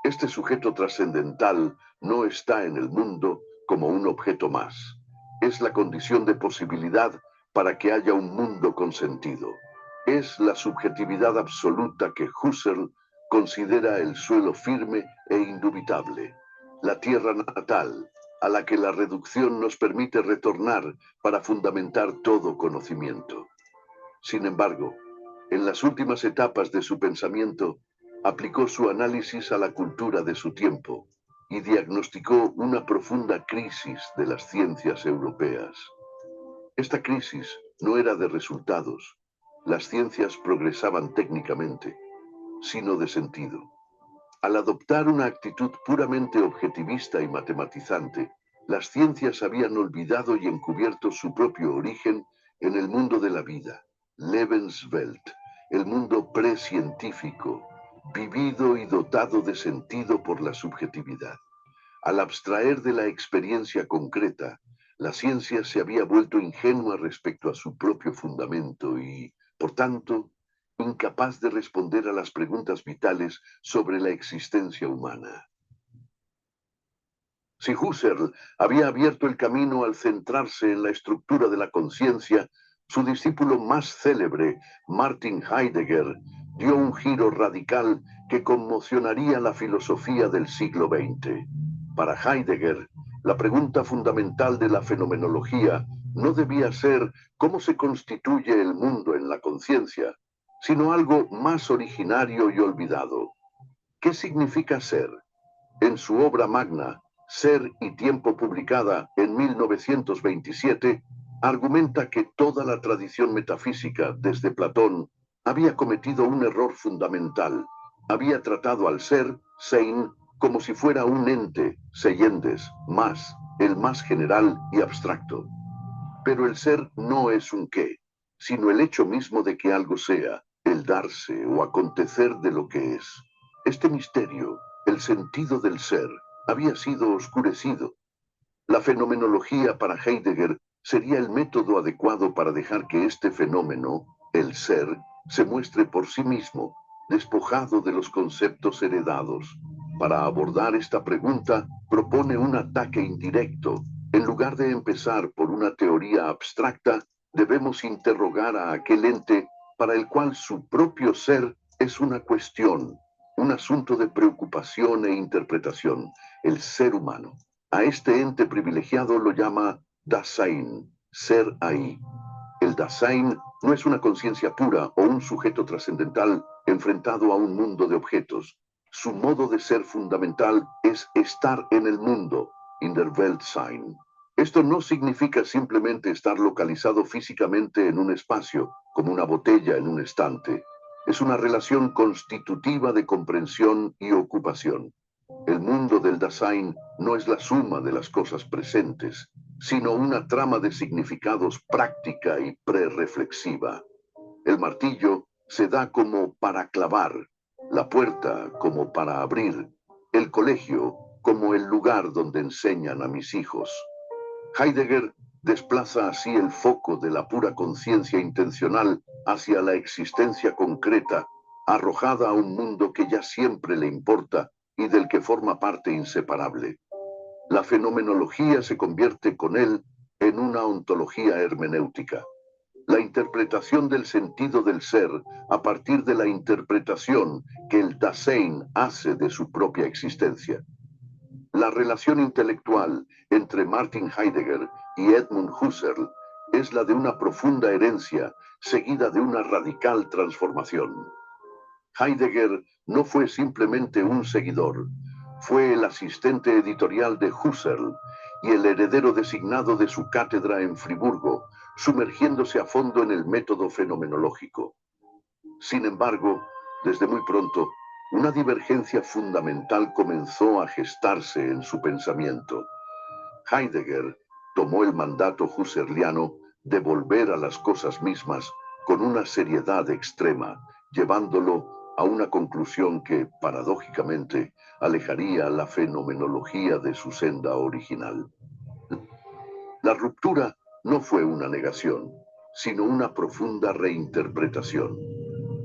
Este sujeto trascendental no está en el mundo como un objeto más. Es la condición de posibilidad para que haya un mundo con sentido. Es la subjetividad absoluta que Husserl considera el suelo firme e indubitable, la tierra natal, a la que la reducción nos permite retornar para fundamentar todo conocimiento. Sin embargo, en las últimas etapas de su pensamiento, aplicó su análisis a la cultura de su tiempo y diagnosticó una profunda crisis de las ciencias europeas. Esta crisis no era de resultados, las ciencias progresaban técnicamente, sino de sentido. Al adoptar una actitud puramente objetivista y matematizante, las ciencias habían olvidado y encubierto su propio origen en el mundo de la vida, Lebenswelt, el mundo precientífico, vivido y dotado de sentido por la subjetividad. Al abstraer de la experiencia concreta, la ciencia se había vuelto ingenua respecto a su propio fundamento y, por tanto, incapaz de responder a las preguntas vitales sobre la existencia humana. Si Husserl había abierto el camino al centrarse en la estructura de la conciencia, su discípulo más célebre, Martin Heidegger, dio un giro radical que conmocionaría la filosofía del siglo XX. Para Heidegger, la pregunta fundamental de la fenomenología no debía ser cómo se constituye el mundo en la conciencia, sino algo más originario y olvidado. ¿Qué significa ser? En su obra magna, Ser y Tiempo, publicada en 1927, argumenta que toda la tradición metafísica, desde Platón, había cometido un error fundamental. Había tratado al ser, Sein, como si fuera un ente, Seyendes, más, el más general y abstracto. Pero el ser no es un qué, sino el hecho mismo de que algo sea, el darse o acontecer de lo que es. Este misterio, el sentido del ser, había sido oscurecido. La fenomenología para Heidegger sería el método adecuado para dejar que este fenómeno, el ser, se muestre por sí mismo, despojado de los conceptos heredados. Para abordar esta pregunta, propone un ataque indirecto. En lugar de empezar por una teoría abstracta, debemos interrogar a aquel ente para el cual su propio ser es una cuestión, un asunto de preocupación e interpretación, el ser humano. A este ente privilegiado lo llama Dasein, ser ahí. El Dasein no es una conciencia pura o un sujeto trascendental enfrentado a un mundo de objetos. Su modo de ser fundamental es estar en el mundo, in der Welt sein. Esto no significa simplemente estar localizado físicamente en un espacio, como una botella en un estante. Es una relación constitutiva de comprensión y ocupación. El mundo del Dasein no es la suma de las cosas presentes, sino una trama de significados práctica y prereflexiva. El martillo se da como para clavar, la puerta como para abrir, el colegio como el lugar donde enseñan a mis hijos. Heidegger desplaza así el foco de la pura conciencia intencional hacia la existencia concreta, arrojada a un mundo que ya siempre le importa y del que forma parte inseparable. La fenomenología se convierte con él en una ontología hermenéutica. La interpretación del sentido del ser a partir de la interpretación que el Dasein hace de su propia existencia. La relación intelectual entre Martin Heidegger y Edmund Husserl es la de una profunda herencia seguida de una radical transformación. Heidegger no fue simplemente un seguidor, fue el asistente editorial de Husserl y el heredero designado de su cátedra en Friburgo, sumergiéndose a fondo en el método fenomenológico. Sin embargo, desde muy pronto, una divergencia fundamental comenzó a gestarse en su pensamiento. Heidegger tomó el mandato husserliano de volver a las cosas mismas con una seriedad extrema, llevándolo a una conclusión que, paradójicamente, alejaría la fenomenología de su senda original. La ruptura no fue una negación, sino una profunda reinterpretación.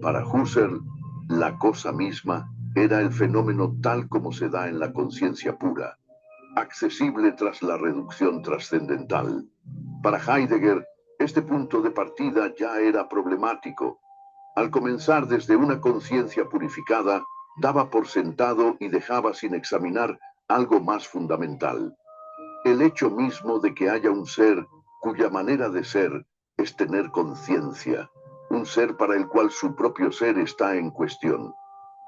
Para Husserl, la cosa misma era el fenómeno tal como se da en la conciencia pura, accesible tras la reducción trascendental. Para Heidegger, este punto de partida ya era problemático. Al comenzar desde una conciencia purificada, daba por sentado y dejaba sin examinar algo más fundamental. El hecho mismo de que haya un ser cuya manera de ser es tener conciencia, un ser para el cual su propio ser está en cuestión.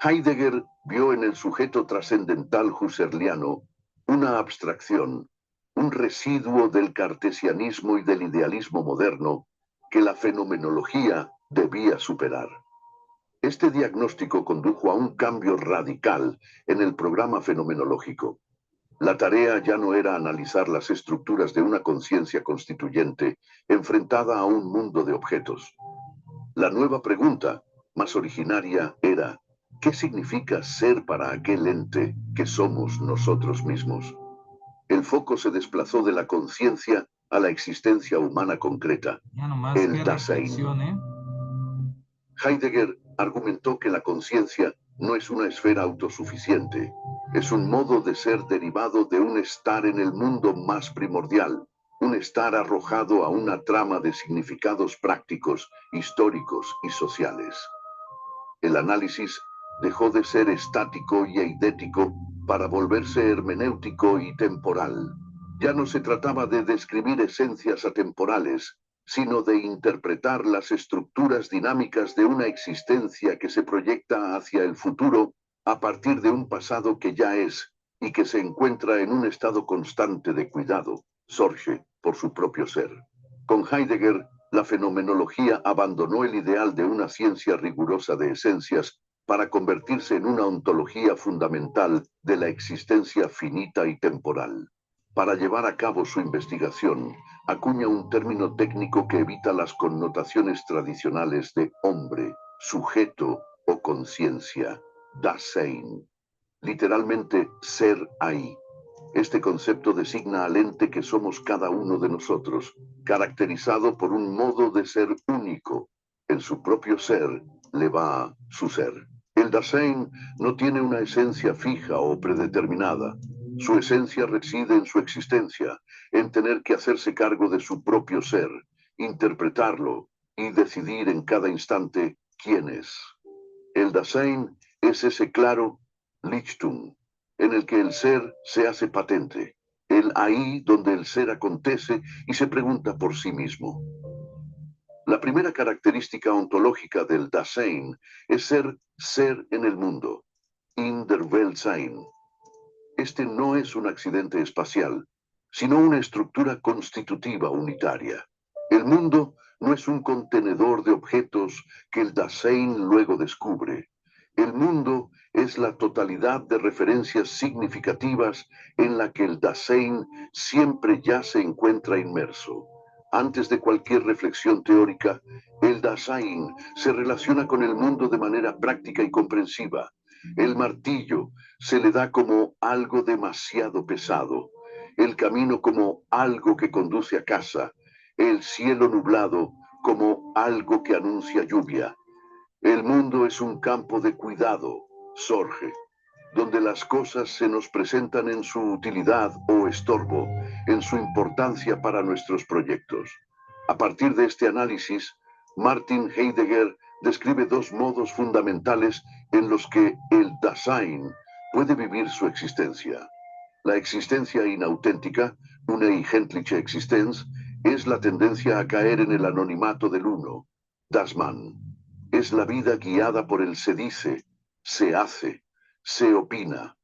Heidegger vio en el sujeto trascendental husserliano una abstracción, un residuo del cartesianismo y del idealismo moderno que la fenomenología debía superar. Este diagnóstico condujo a un cambio radical en el programa fenomenológico. La tarea ya no era analizar las estructuras de una conciencia constituyente enfrentada a un mundo de objetos. La nueva pregunta, más originaria, era: ¿Qué significa ser para aquel ente que somos nosotros mismos? El foco se desplazó de la conciencia a la existencia humana concreta, Ya nomás el que Dasein. reflexione. Heidegger argumentó que la conciencia no es una esfera autosuficiente, es un modo de ser derivado de un estar en el mundo más primordial, un estar arrojado a una trama de significados prácticos, históricos y sociales. El análisis dejó de ser estático y eidético para volverse hermenéutico y temporal. Ya no se trataba de describir esencias atemporales, sino de interpretar las estructuras dinámicas de una existencia que se proyecta hacia el futuro a partir de un pasado que ya es y que se encuentra en un estado constante de cuidado, sorge por su propio ser. Con Heidegger, la fenomenología abandonó el ideal de una ciencia rigurosa de esencias para convertirse en una ontología fundamental de la existencia finita y temporal. Para llevar a cabo su investigación, acuña un término técnico que evita las connotaciones tradicionales de hombre, sujeto o conciencia, Dasein, literalmente ser ahí. Este concepto designa al ente que somos cada uno de nosotros, caracterizado por un modo de ser único. En su propio ser le va su ser. El Dasein no tiene una esencia fija o predeterminada. Su esencia reside en su existencia, en tener que hacerse cargo de su propio ser, interpretarlo y decidir en cada instante quién es. El Dasein es ese claro Lichtung, en el que el ser se hace patente, el ahí donde el ser acontece y se pregunta por sí mismo. La primera característica ontológica del Dasein es ser en el mundo, in der Welt sein. Este no es un accidente espacial, sino una estructura constitutiva unitaria. El mundo no es un contenedor de objetos que el Dasein luego descubre. El mundo es la totalidad de referencias significativas en la que el Dasein siempre ya se encuentra inmerso. Antes de cualquier reflexión teórica, el Dasein se relaciona con el mundo de manera práctica y comprensiva. El martillo se le da como algo demasiado pesado, el camino como algo que conduce a casa, el cielo nublado como algo que anuncia lluvia. El mundo es un campo de cuidado, Sorge, donde las cosas se nos presentan en su utilidad o estorbo, en su importancia para nuestros proyectos. A partir de este análisis, Martin Heidegger describe dos modos fundamentales en los que el Dasein puede vivir su existencia. La existencia inauténtica, una eigentliche Existenz, es la tendencia a caer en el anonimato del uno, das Man. Es la vida guiada por el se dice, se hace, se opina.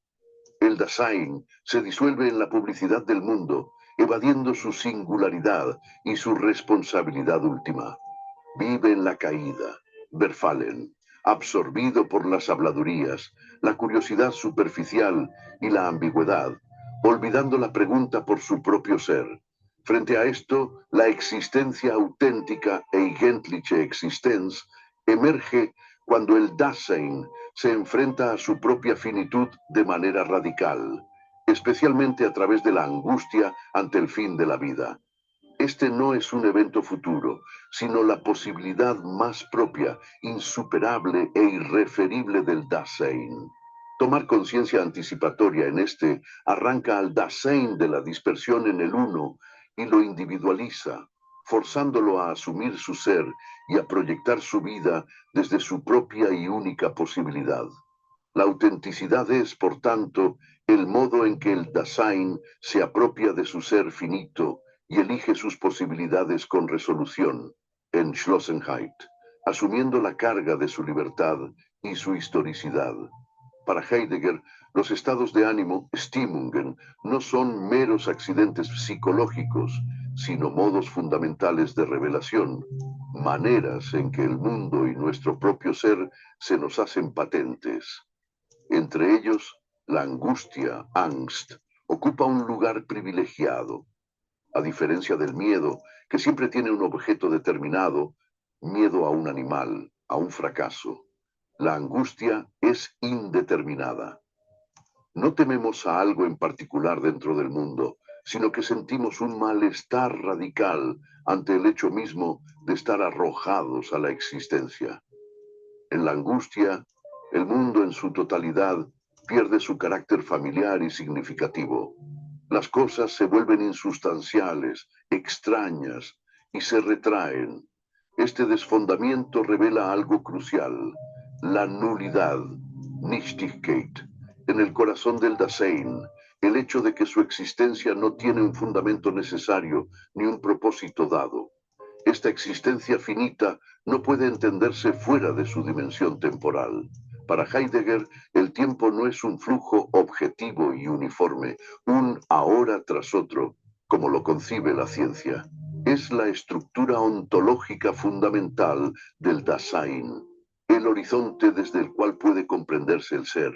El Dasein se disuelve en la publicidad del mundo, evadiendo su singularidad y su responsabilidad última. Vive en la caída, Verfallen, absorbido por las habladurías, la curiosidad superficial y la ambigüedad, olvidando la pregunta por su propio ser. Frente a esto, la existencia auténtica e eigentliche Existenz emerge cuando el Dasein se enfrenta a su propia finitud de manera radical, especialmente a través de la angustia ante el fin de la vida. Este no es un evento futuro, sino la posibilidad más propia, insuperable e irreferible del Dasein. Tomar conciencia anticipatoria en este arranca al Dasein de la dispersión en el uno y lo individualiza, forzándolo a asumir su ser y a proyectar su vida desde su propia y única posibilidad. La autenticidad es, por tanto, el modo en que el Dasein se apropia de su ser finito y elige sus posibilidades con resolución, Entschlossenheit, asumiendo la carga de su libertad y su historicidad. Para Heidegger, los estados de ánimo, Stimmungen, no son meros accidentes psicológicos, sino modos fundamentales de revelación, maneras en que el mundo y nuestro propio ser se nos hacen patentes. Entre ellos, la angustia, Angst, ocupa un lugar privilegiado. A diferencia del miedo, que siempre tiene un objeto determinado, miedo a un animal, a un fracaso. La angustia es indeterminada. No tememos a algo en particular dentro del mundo, sino que sentimos un malestar radical ante el hecho mismo de estar arrojados a la existencia. En la angustia, el mundo en su totalidad pierde su carácter familiar y significativo. Las cosas se vuelven insustanciales, extrañas y se retraen. Este desfondamiento revela algo crucial, la nulidad, Nichtigkeit, en el corazón del Dasein, el hecho de que su existencia no tiene un fundamento necesario ni un propósito dado. Esta existencia finita no puede entenderse fuera de su dimensión temporal. Para Heidegger, el tiempo no es un flujo objetivo y uniforme, un ahora tras otro, como lo concibe la ciencia. Es la estructura ontológica fundamental del Dasein, el horizonte desde el cual puede comprenderse el ser.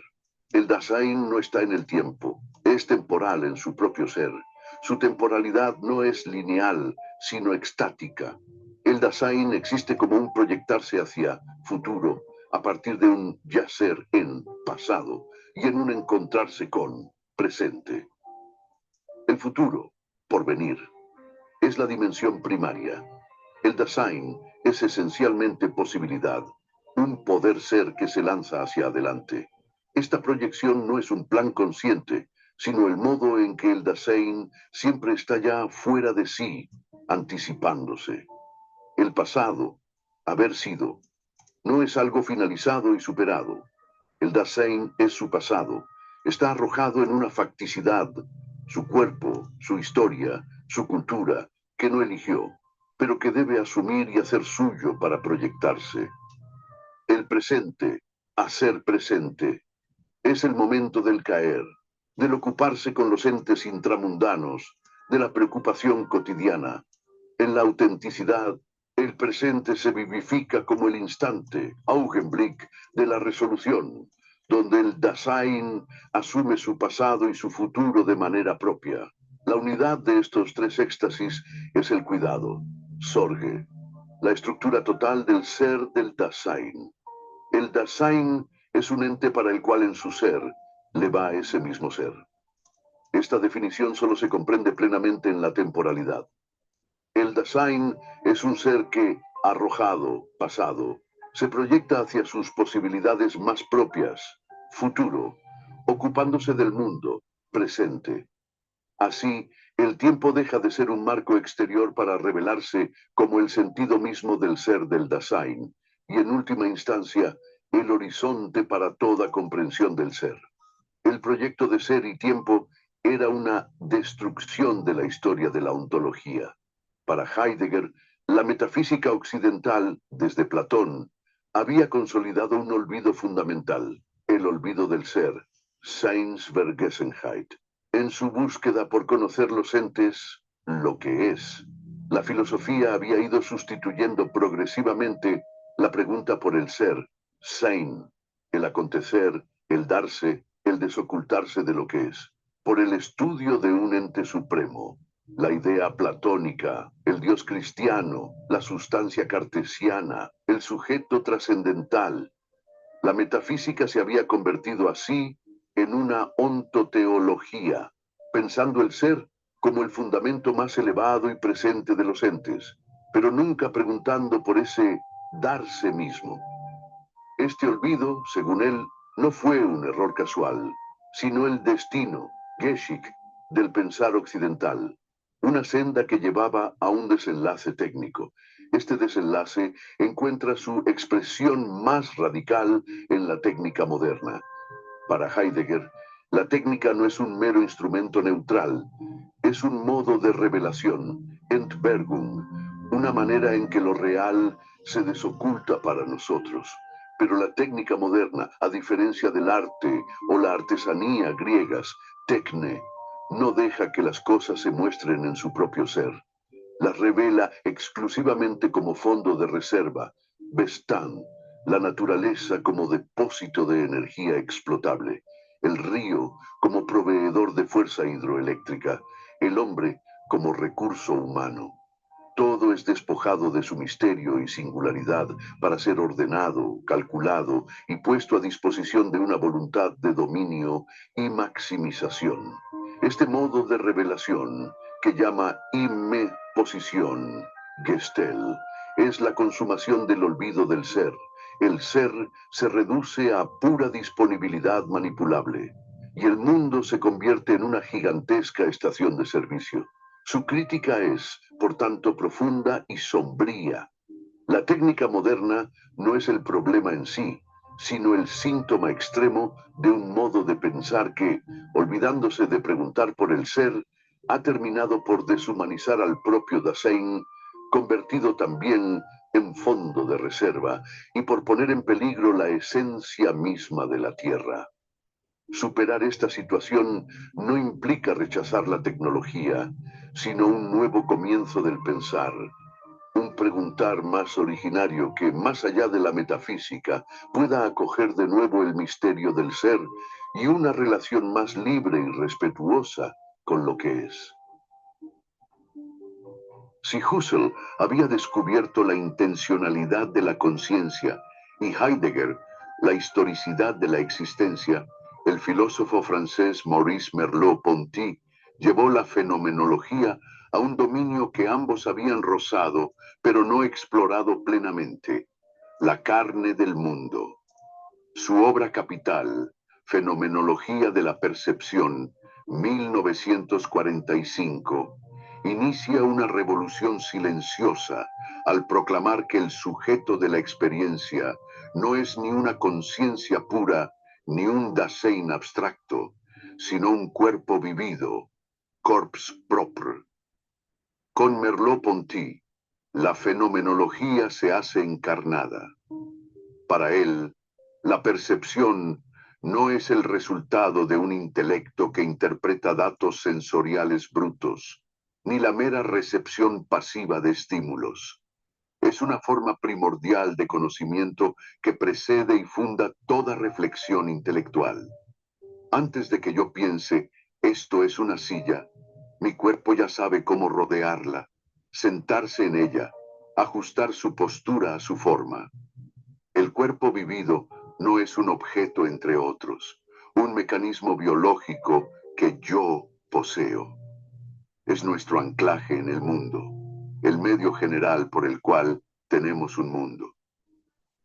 El Dasein no está en el tiempo, es temporal en su propio ser. Su temporalidad no es lineal, sino extática. El Dasein existe como un proyectarse hacia futuro, a partir de un ya ser en pasado y en un encontrarse con presente. El futuro, porvenir, es la dimensión primaria. El Dasein es esencialmente posibilidad, un poder ser que se lanza hacia adelante. Esta proyección no es un plan consciente, sino el modo en que el Dasein siempre está ya fuera de sí, anticipándose. El pasado, haber sido, no es algo finalizado y superado. El Dasein es su pasado, está arrojado en una facticidad, su cuerpo, su historia, su cultura, que no eligió, pero que debe asumir y hacer suyo para proyectarse. El presente, hacer presente, es el momento del caer, del ocuparse con los entes intramundanos, de la preocupación cotidiana. En la autenticidad, el presente se vivifica como el instante, Augenblick, de la resolución, donde el Dasein asume su pasado y su futuro de manera propia. La unidad de estos tres éxtasis es el cuidado, Sorge, la estructura total del ser del Dasein. El Dasein es un ente para el cual en su ser le va ese mismo ser. Esta definición solo se comprende plenamente en la temporalidad. El Dasein es un ser que, arrojado, pasado, se proyecta hacia sus posibilidades más propias, futuro, ocupándose del mundo, presente. Así, el tiempo deja de ser un marco exterior para revelarse como el sentido mismo del ser del Dasein, y en última instancia, el horizonte para toda comprensión del ser. El proyecto de ser y tiempo era una destrucción de la historia de la ontología. Para Heidegger, la metafísica occidental, desde Platón, había consolidado un olvido fundamental, el olvido del ser, Seinsvergessenheit. En su búsqueda por conocer los entes, lo que es, la filosofía había ido sustituyendo progresivamente la pregunta por el ser, Sein, el acontecer, el darse, el desocultarse de lo que es, por el estudio de un ente supremo, la idea platónica, el Dios cristiano, la sustancia cartesiana, el sujeto trascendental. La metafísica se había convertido así en una ontoteología, pensando el ser como el fundamento más elevado y presente de los entes, pero nunca preguntando por ese darse mismo. Este olvido, según él, no fue un error casual, sino el destino, Geschick, del pensar occidental, una senda que llevaba a un desenlace técnico. Este desenlace encuentra su expresión más radical en la técnica moderna. Para Heidegger, la técnica no es un mero instrumento neutral, es un modo de revelación, Entbergung, una manera en que lo real se desoculta para nosotros. Pero la técnica moderna, a diferencia del arte o la artesanía griegas, techne, no deja que las cosas se muestren en su propio ser. Las revela exclusivamente como fondo de reserva, Bestan, la naturaleza como depósito de energía explotable, el río como proveedor de fuerza hidroeléctrica, el hombre como recurso humano. Todo es despojado de su misterio y singularidad para ser ordenado, calculado y puesto a disposición de una voluntad de dominio y maximización. Este modo de revelación, que llama posición, Gestel, es la consumación del olvido del ser. El ser se reduce a pura disponibilidad manipulable y el mundo se convierte en una gigantesca estación de servicio. Su crítica es, por tanto, profunda y sombría. La técnica moderna no es el problema en sí, sino el síntoma extremo de un modo de pensar que, olvidándose de preguntar por el ser, ha terminado por deshumanizar al propio Dasein, convertido también en fondo de reserva, y por poner en peligro la esencia misma de la Tierra. Superar esta situación no implica rechazar la tecnología, sino un nuevo comienzo del pensar, un preguntar más originario que, más allá de la metafísica, pueda acoger de nuevo el misterio del ser y una relación más libre y respetuosa con lo que es. Si Husserl había descubierto la intencionalidad de la conciencia y Heidegger la historicidad de la existencia, el filósofo francés Maurice Merleau-Ponty llevó la fenomenología a un dominio que ambos habían rozado, pero no explorado plenamente: la carne del mundo. Su obra capital, Fenomenología de la Percepción, 1945, inicia una revolución silenciosa al proclamar que el sujeto de la experiencia no es ni una conciencia pura ni un Dasein abstracto, sino un cuerpo vivido, corps propre. Con Merleau-Ponty, la fenomenología se hace encarnada. Para él, la percepción no es el resultado de un intelecto que interpreta datos sensoriales brutos, ni la mera recepción pasiva de estímulos. Es una forma primordial de conocimiento que precede y funda toda reflexión intelectual. Antes de que yo piense, esto es una silla, mi cuerpo ya sabe cómo rodearla, sentarse en ella, ajustar su postura a su forma. El cuerpo vivido no es un objeto entre otros, un mecanismo biológico que yo poseo. Es nuestro anclaje en el mundo, el medio general por el cual tenemos un mundo.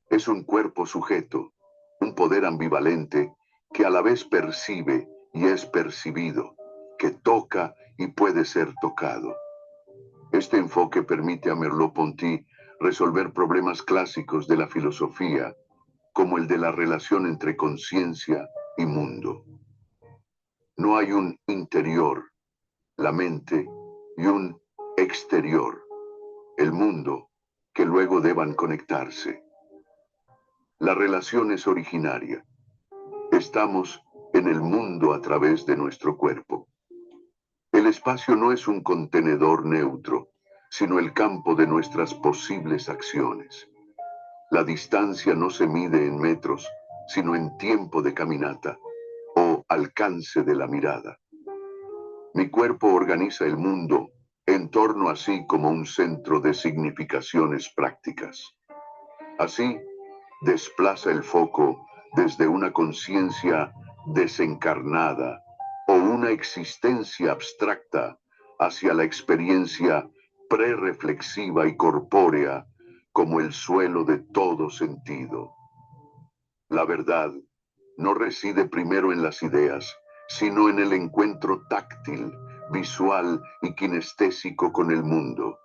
Es un cuerpo sujeto, un poder ambivalente que a la vez percibe y es percibido, que toca y puede ser tocado. Este enfoque permite a Merleau-Ponty resolver problemas clásicos de la filosofía, como el de la relación entre conciencia y mundo. No hay un interior, la mente, y un exterior, el mundo, que luego deban conectarse. La relación es originaria. Estamos en el mundo a través de nuestro cuerpo. El espacio no es un contenedor neutro, sino el campo de nuestras posibles acciones. La distancia no se mide en metros, sino en tiempo de caminata o alcance de la mirada. Mi cuerpo organiza el mundo en torno a sí como un centro de significaciones prácticas. Así, desplaza el foco desde una conciencia desencarnada o una existencia abstracta hacia la experiencia prereflexiva y corpórea como el suelo de todo sentido. La verdad no reside primero en las ideas, sino en el encuentro táctil, visual y kinestésico con el mundo.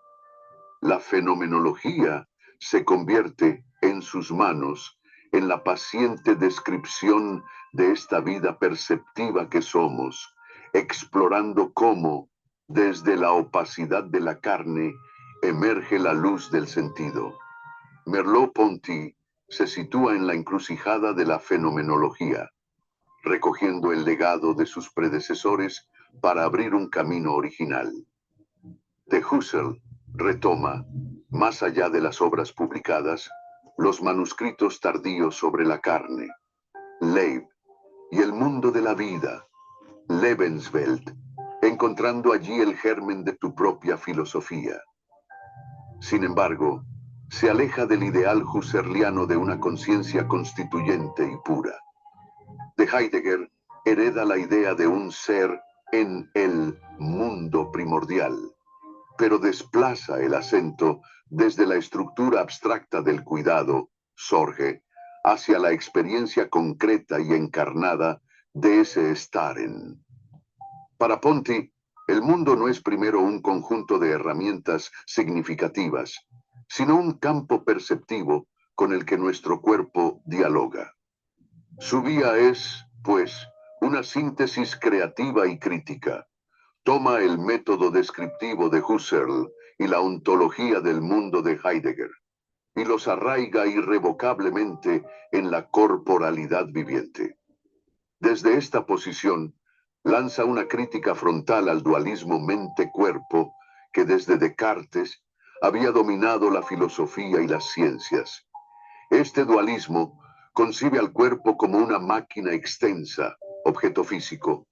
La fenomenología se convierte en sus manos en la paciente descripción de esta vida perceptiva que somos, explorando cómo, desde la opacidad de la carne, emerge la luz del sentido. Merleau-Ponty se sitúa en la encrucijada de la fenomenología, recogiendo el legado de sus predecesores para abrir un camino original. De Husserl retoma, más allá de las obras publicadas, los manuscritos tardíos sobre la carne, Leib, y el mundo de la vida, Lebenswelt, encontrando allí el germen de tu propia filosofía. Sin embargo, se aleja del ideal husserliano de una conciencia constituyente y pura. De Heidegger hereda la idea de un ser en el mundo primordial, pero desplaza el acento desde la estructura abstracta del cuidado, Sorge, hacia la experiencia concreta y encarnada de ese estar en. Para Ponti, el mundo no es primero un conjunto de herramientas significativas, sino un campo perceptivo con el que nuestro cuerpo dialoga. Su vía es, pues, una síntesis creativa y crítica. Toma el método descriptivo de Husserl y la ontología del mundo de Heidegger, y los arraiga irrevocablemente en la corporalidad viviente. Desde esta posición, lanza una crítica frontal al dualismo mente-cuerpo que desde Descartes había dominado la filosofía y las ciencias. Este dualismo concibe al cuerpo como una máquina extensa, objeto físico,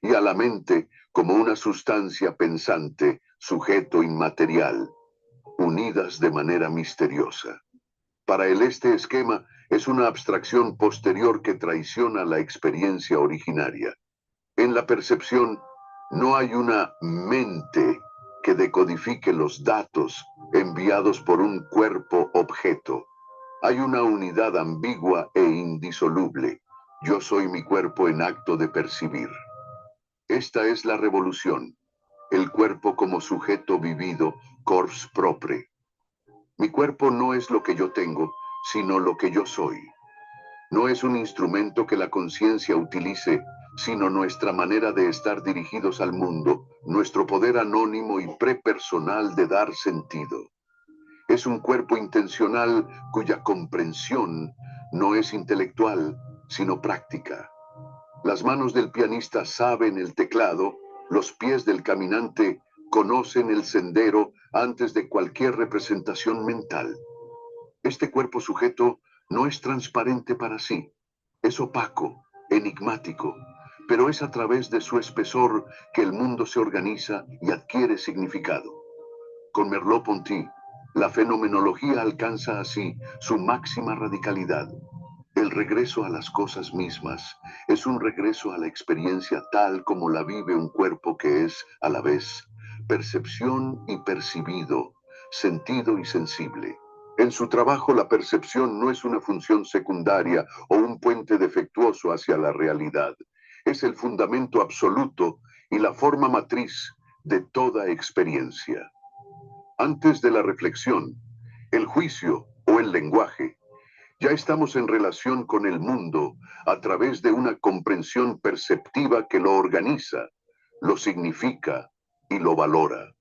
y a la mente como una sustancia pensante, sujeto inmaterial, unidas de manera misteriosa. Para él este esquema es una abstracción posterior que traiciona la experiencia originaria. En la percepción no hay una mente que decodifique los datos enviados por un cuerpo objeto. Hay una unidad ambigua e indisoluble. Yo soy mi cuerpo en acto de percibir. Esta es la revolución, el cuerpo como sujeto vivido, corps propre. Mi cuerpo no es lo que yo tengo, sino lo que yo soy. No es un instrumento que la conciencia utilice, sino nuestra manera de estar dirigidos al mundo, nuestro poder anónimo y prepersonal de dar sentido. Es un cuerpo intencional cuya comprensión no es intelectual, sino práctica. Las manos del pianista saben el teclado, los pies del caminante conocen el sendero antes de cualquier representación mental. Este cuerpo sujeto no es transparente para sí, es opaco, enigmático, pero es a través de su espesor que el mundo se organiza y adquiere significado. Con Merleau-Ponty, la fenomenología alcanza así su máxima radicalidad. El regreso a las cosas mismas es un regreso a la experiencia tal como la vive un cuerpo que es, a la vez, percepción y percibido, sentido y sensible. En su trabajo, la percepción no es una función secundaria o un puente defectuoso hacia la realidad. Es el fundamento absoluto y la forma matriz de toda experiencia. Antes de la reflexión, el juicio o el lenguaje, ya estamos en relación con el mundo a través de una comprensión perceptiva que lo organiza, lo significa y lo valora.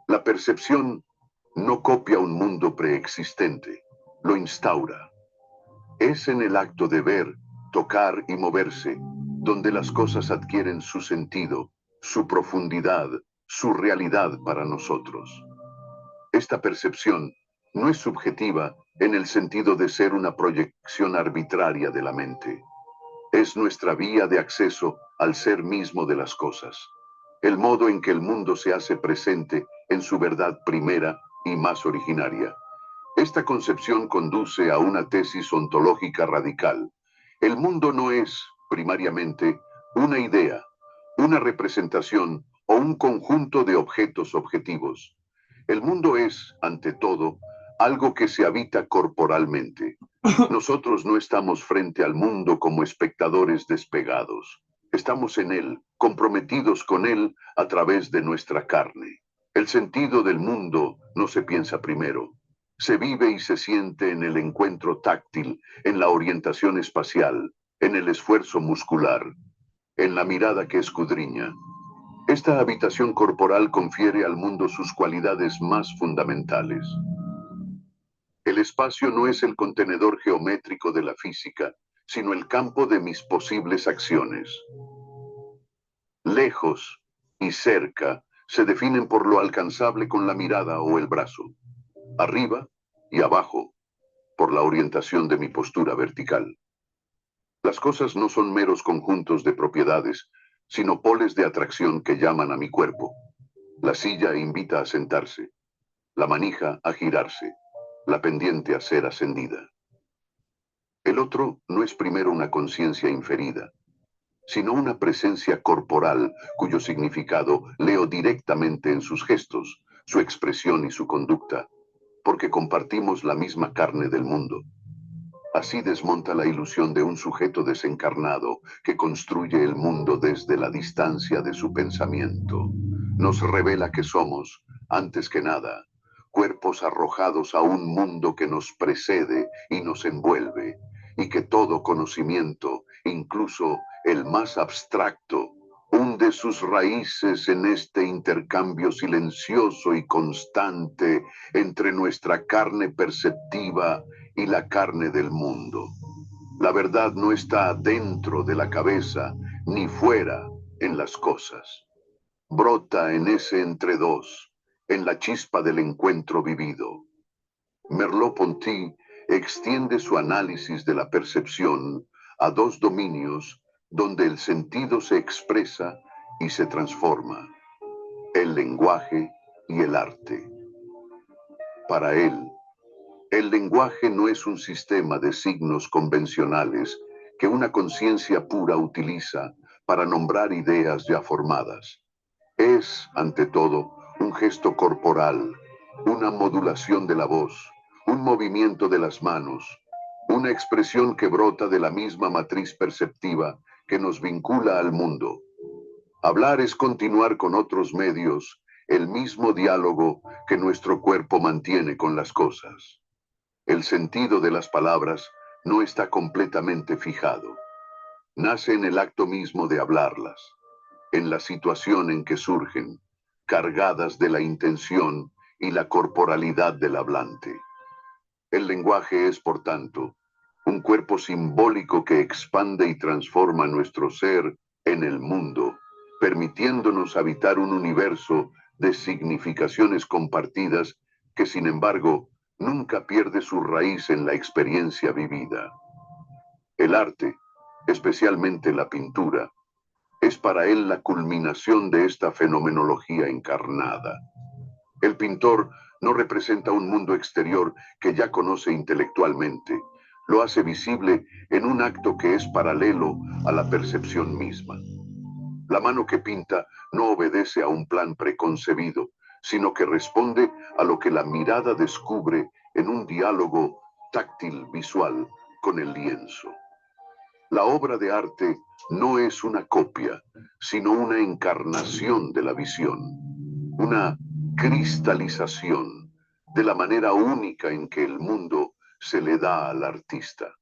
La percepción no copia un mundo preexistente, lo instaura. Es en el acto de ver, tocar y moverse donde las cosas adquieren su sentido, su profundidad, su realidad para nosotros. Esta percepción no es subjetiva en el sentido de ser una proyección arbitraria de la mente. Es nuestra vía de acceso al ser mismo de las cosas, el modo en que el mundo se hace presente en su verdad primera y más originaria. Esta concepción conduce a una tesis ontológica radical. El mundo no es, primariamente, una idea, una representación o un conjunto de objetos objetivos. El mundo es, ante todo, algo que se habita corporalmente. Nosotros no estamos frente al mundo como espectadores despegados. Estamos en él, comprometidos con él a través de nuestra carne. El sentido del mundo no se piensa primero. Se vive y se siente en el encuentro táctil, en la orientación espacial, en el esfuerzo muscular, en la mirada que escudriña. Esta habitación corporal confiere al mundo sus cualidades más fundamentales. El espacio no es el contenedor geométrico de la física, sino el campo de mis posibles acciones. Lejos y cerca se definen por lo alcanzable con la mirada o el brazo. Arriba y abajo, por la orientación de mi postura vertical. Las cosas no son meros conjuntos de propiedades, sino poles de atracción que llaman a mi cuerpo. La silla invita a sentarse. la manija a girarse, la pendiente a ser ascendida. El otro no es primero una conciencia inferida, sino una presencia corporal cuyo significado leo directamente en sus gestos, su expresión y su conducta, porque compartimos la misma carne del mundo. Así desmonta la ilusión de un sujeto desencarnado que construye el mundo desde la distancia de su pensamiento. Nos revela que somos, antes que nada, cuerpos arrojados a un mundo que nos precede y nos envuelve, y que todo conocimiento, incluso el más abstracto, hunde sus raíces en este intercambio silencioso y constante entre nuestra carne perceptiva y la carne del mundo. La verdad no está dentro de la cabeza ni fuera en las cosas. Brota en ese entre dos, en la chispa del encuentro vivido. Merleau-Ponty extiende su análisis de la percepción a dos dominios donde el sentido se expresa y se transforma: el lenguaje y el arte. Para él, el lenguaje no es un sistema de signos convencionales que una conciencia pura utiliza para nombrar ideas ya formadas. Es, ante todo, un gesto corporal, una modulación de la voz, un movimiento de las manos, una expresión que brota de la misma matriz perceptiva que nos vincula al mundo. Hablar es continuar con otros medios el mismo diálogo que nuestro cuerpo mantiene con las cosas. El sentido de las palabras no está completamente fijado. Nace en el acto mismo de hablarlas, en la situación en que surgen, cargadas de la intención y la corporalidad del hablante. El lenguaje es, por tanto, un cuerpo simbólico que expande y transforma nuestro ser en el mundo, permitiéndonos habitar un universo de significaciones compartidas que, sin embargo, nunca pierde su raíz en la experiencia vivida. El arte, especialmente la pintura, es para él la culminación de esta fenomenología encarnada. El pintor no representa un mundo exterior que ya conoce intelectualmente, lo hace visible en un acto que es paralelo a la percepción misma. La mano que pinta no obedece a un plan preconcebido, sino que responde a lo que la mirada descubre en un diálogo táctil visual con el lienzo. La obra de arte no es una copia, sino una encarnación de la visión, una cristalización de la manera única en que el mundo se le da al artista.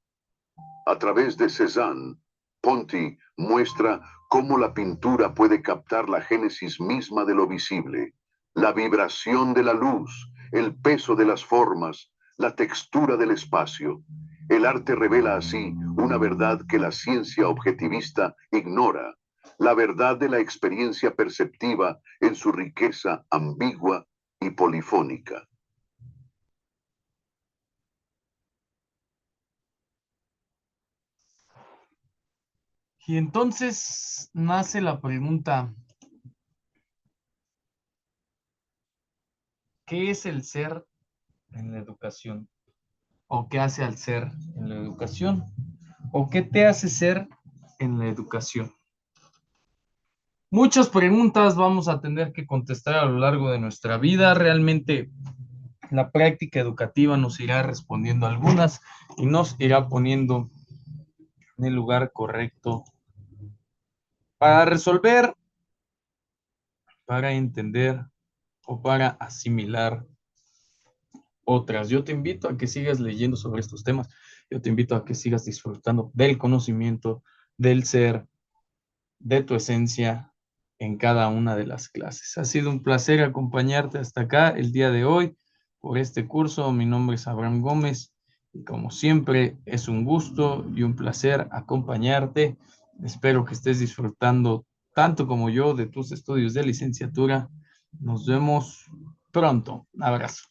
A través de Cézanne, Ponty muestra cómo la pintura puede captar la génesis misma de lo visible, la vibración de la luz, el peso de las formas, la textura del espacio. El arte revela así una verdad que la ciencia objetivista ignora, la verdad de la experiencia perceptiva en su riqueza ambigua y polifónica. Y entonces nace la pregunta, ¿qué es el ser en la educación? ¿O qué hace al ser en la educación? ¿O qué te hace ser en la educación? Muchas preguntas vamos a tener que contestar a lo largo de nuestra vida. Realmente la práctica educativa nos irá respondiendo algunas y nos irá poniendo en el lugar correcto para resolver, para entender o para asimilar otras. Yo te invito a que sigas leyendo sobre estos temas. Yo te invito a que sigas disfrutando del conocimiento, del ser, de tu esencia en cada una de las clases. Ha sido un placer acompañarte hasta acá el día de hoy por este curso. Mi nombre es Abraham Gómez y como siempre es un gusto y un placer acompañarte. Espero que estés disfrutando tanto como yo de tus estudios de licenciatura. Nos vemos pronto. Abrazo.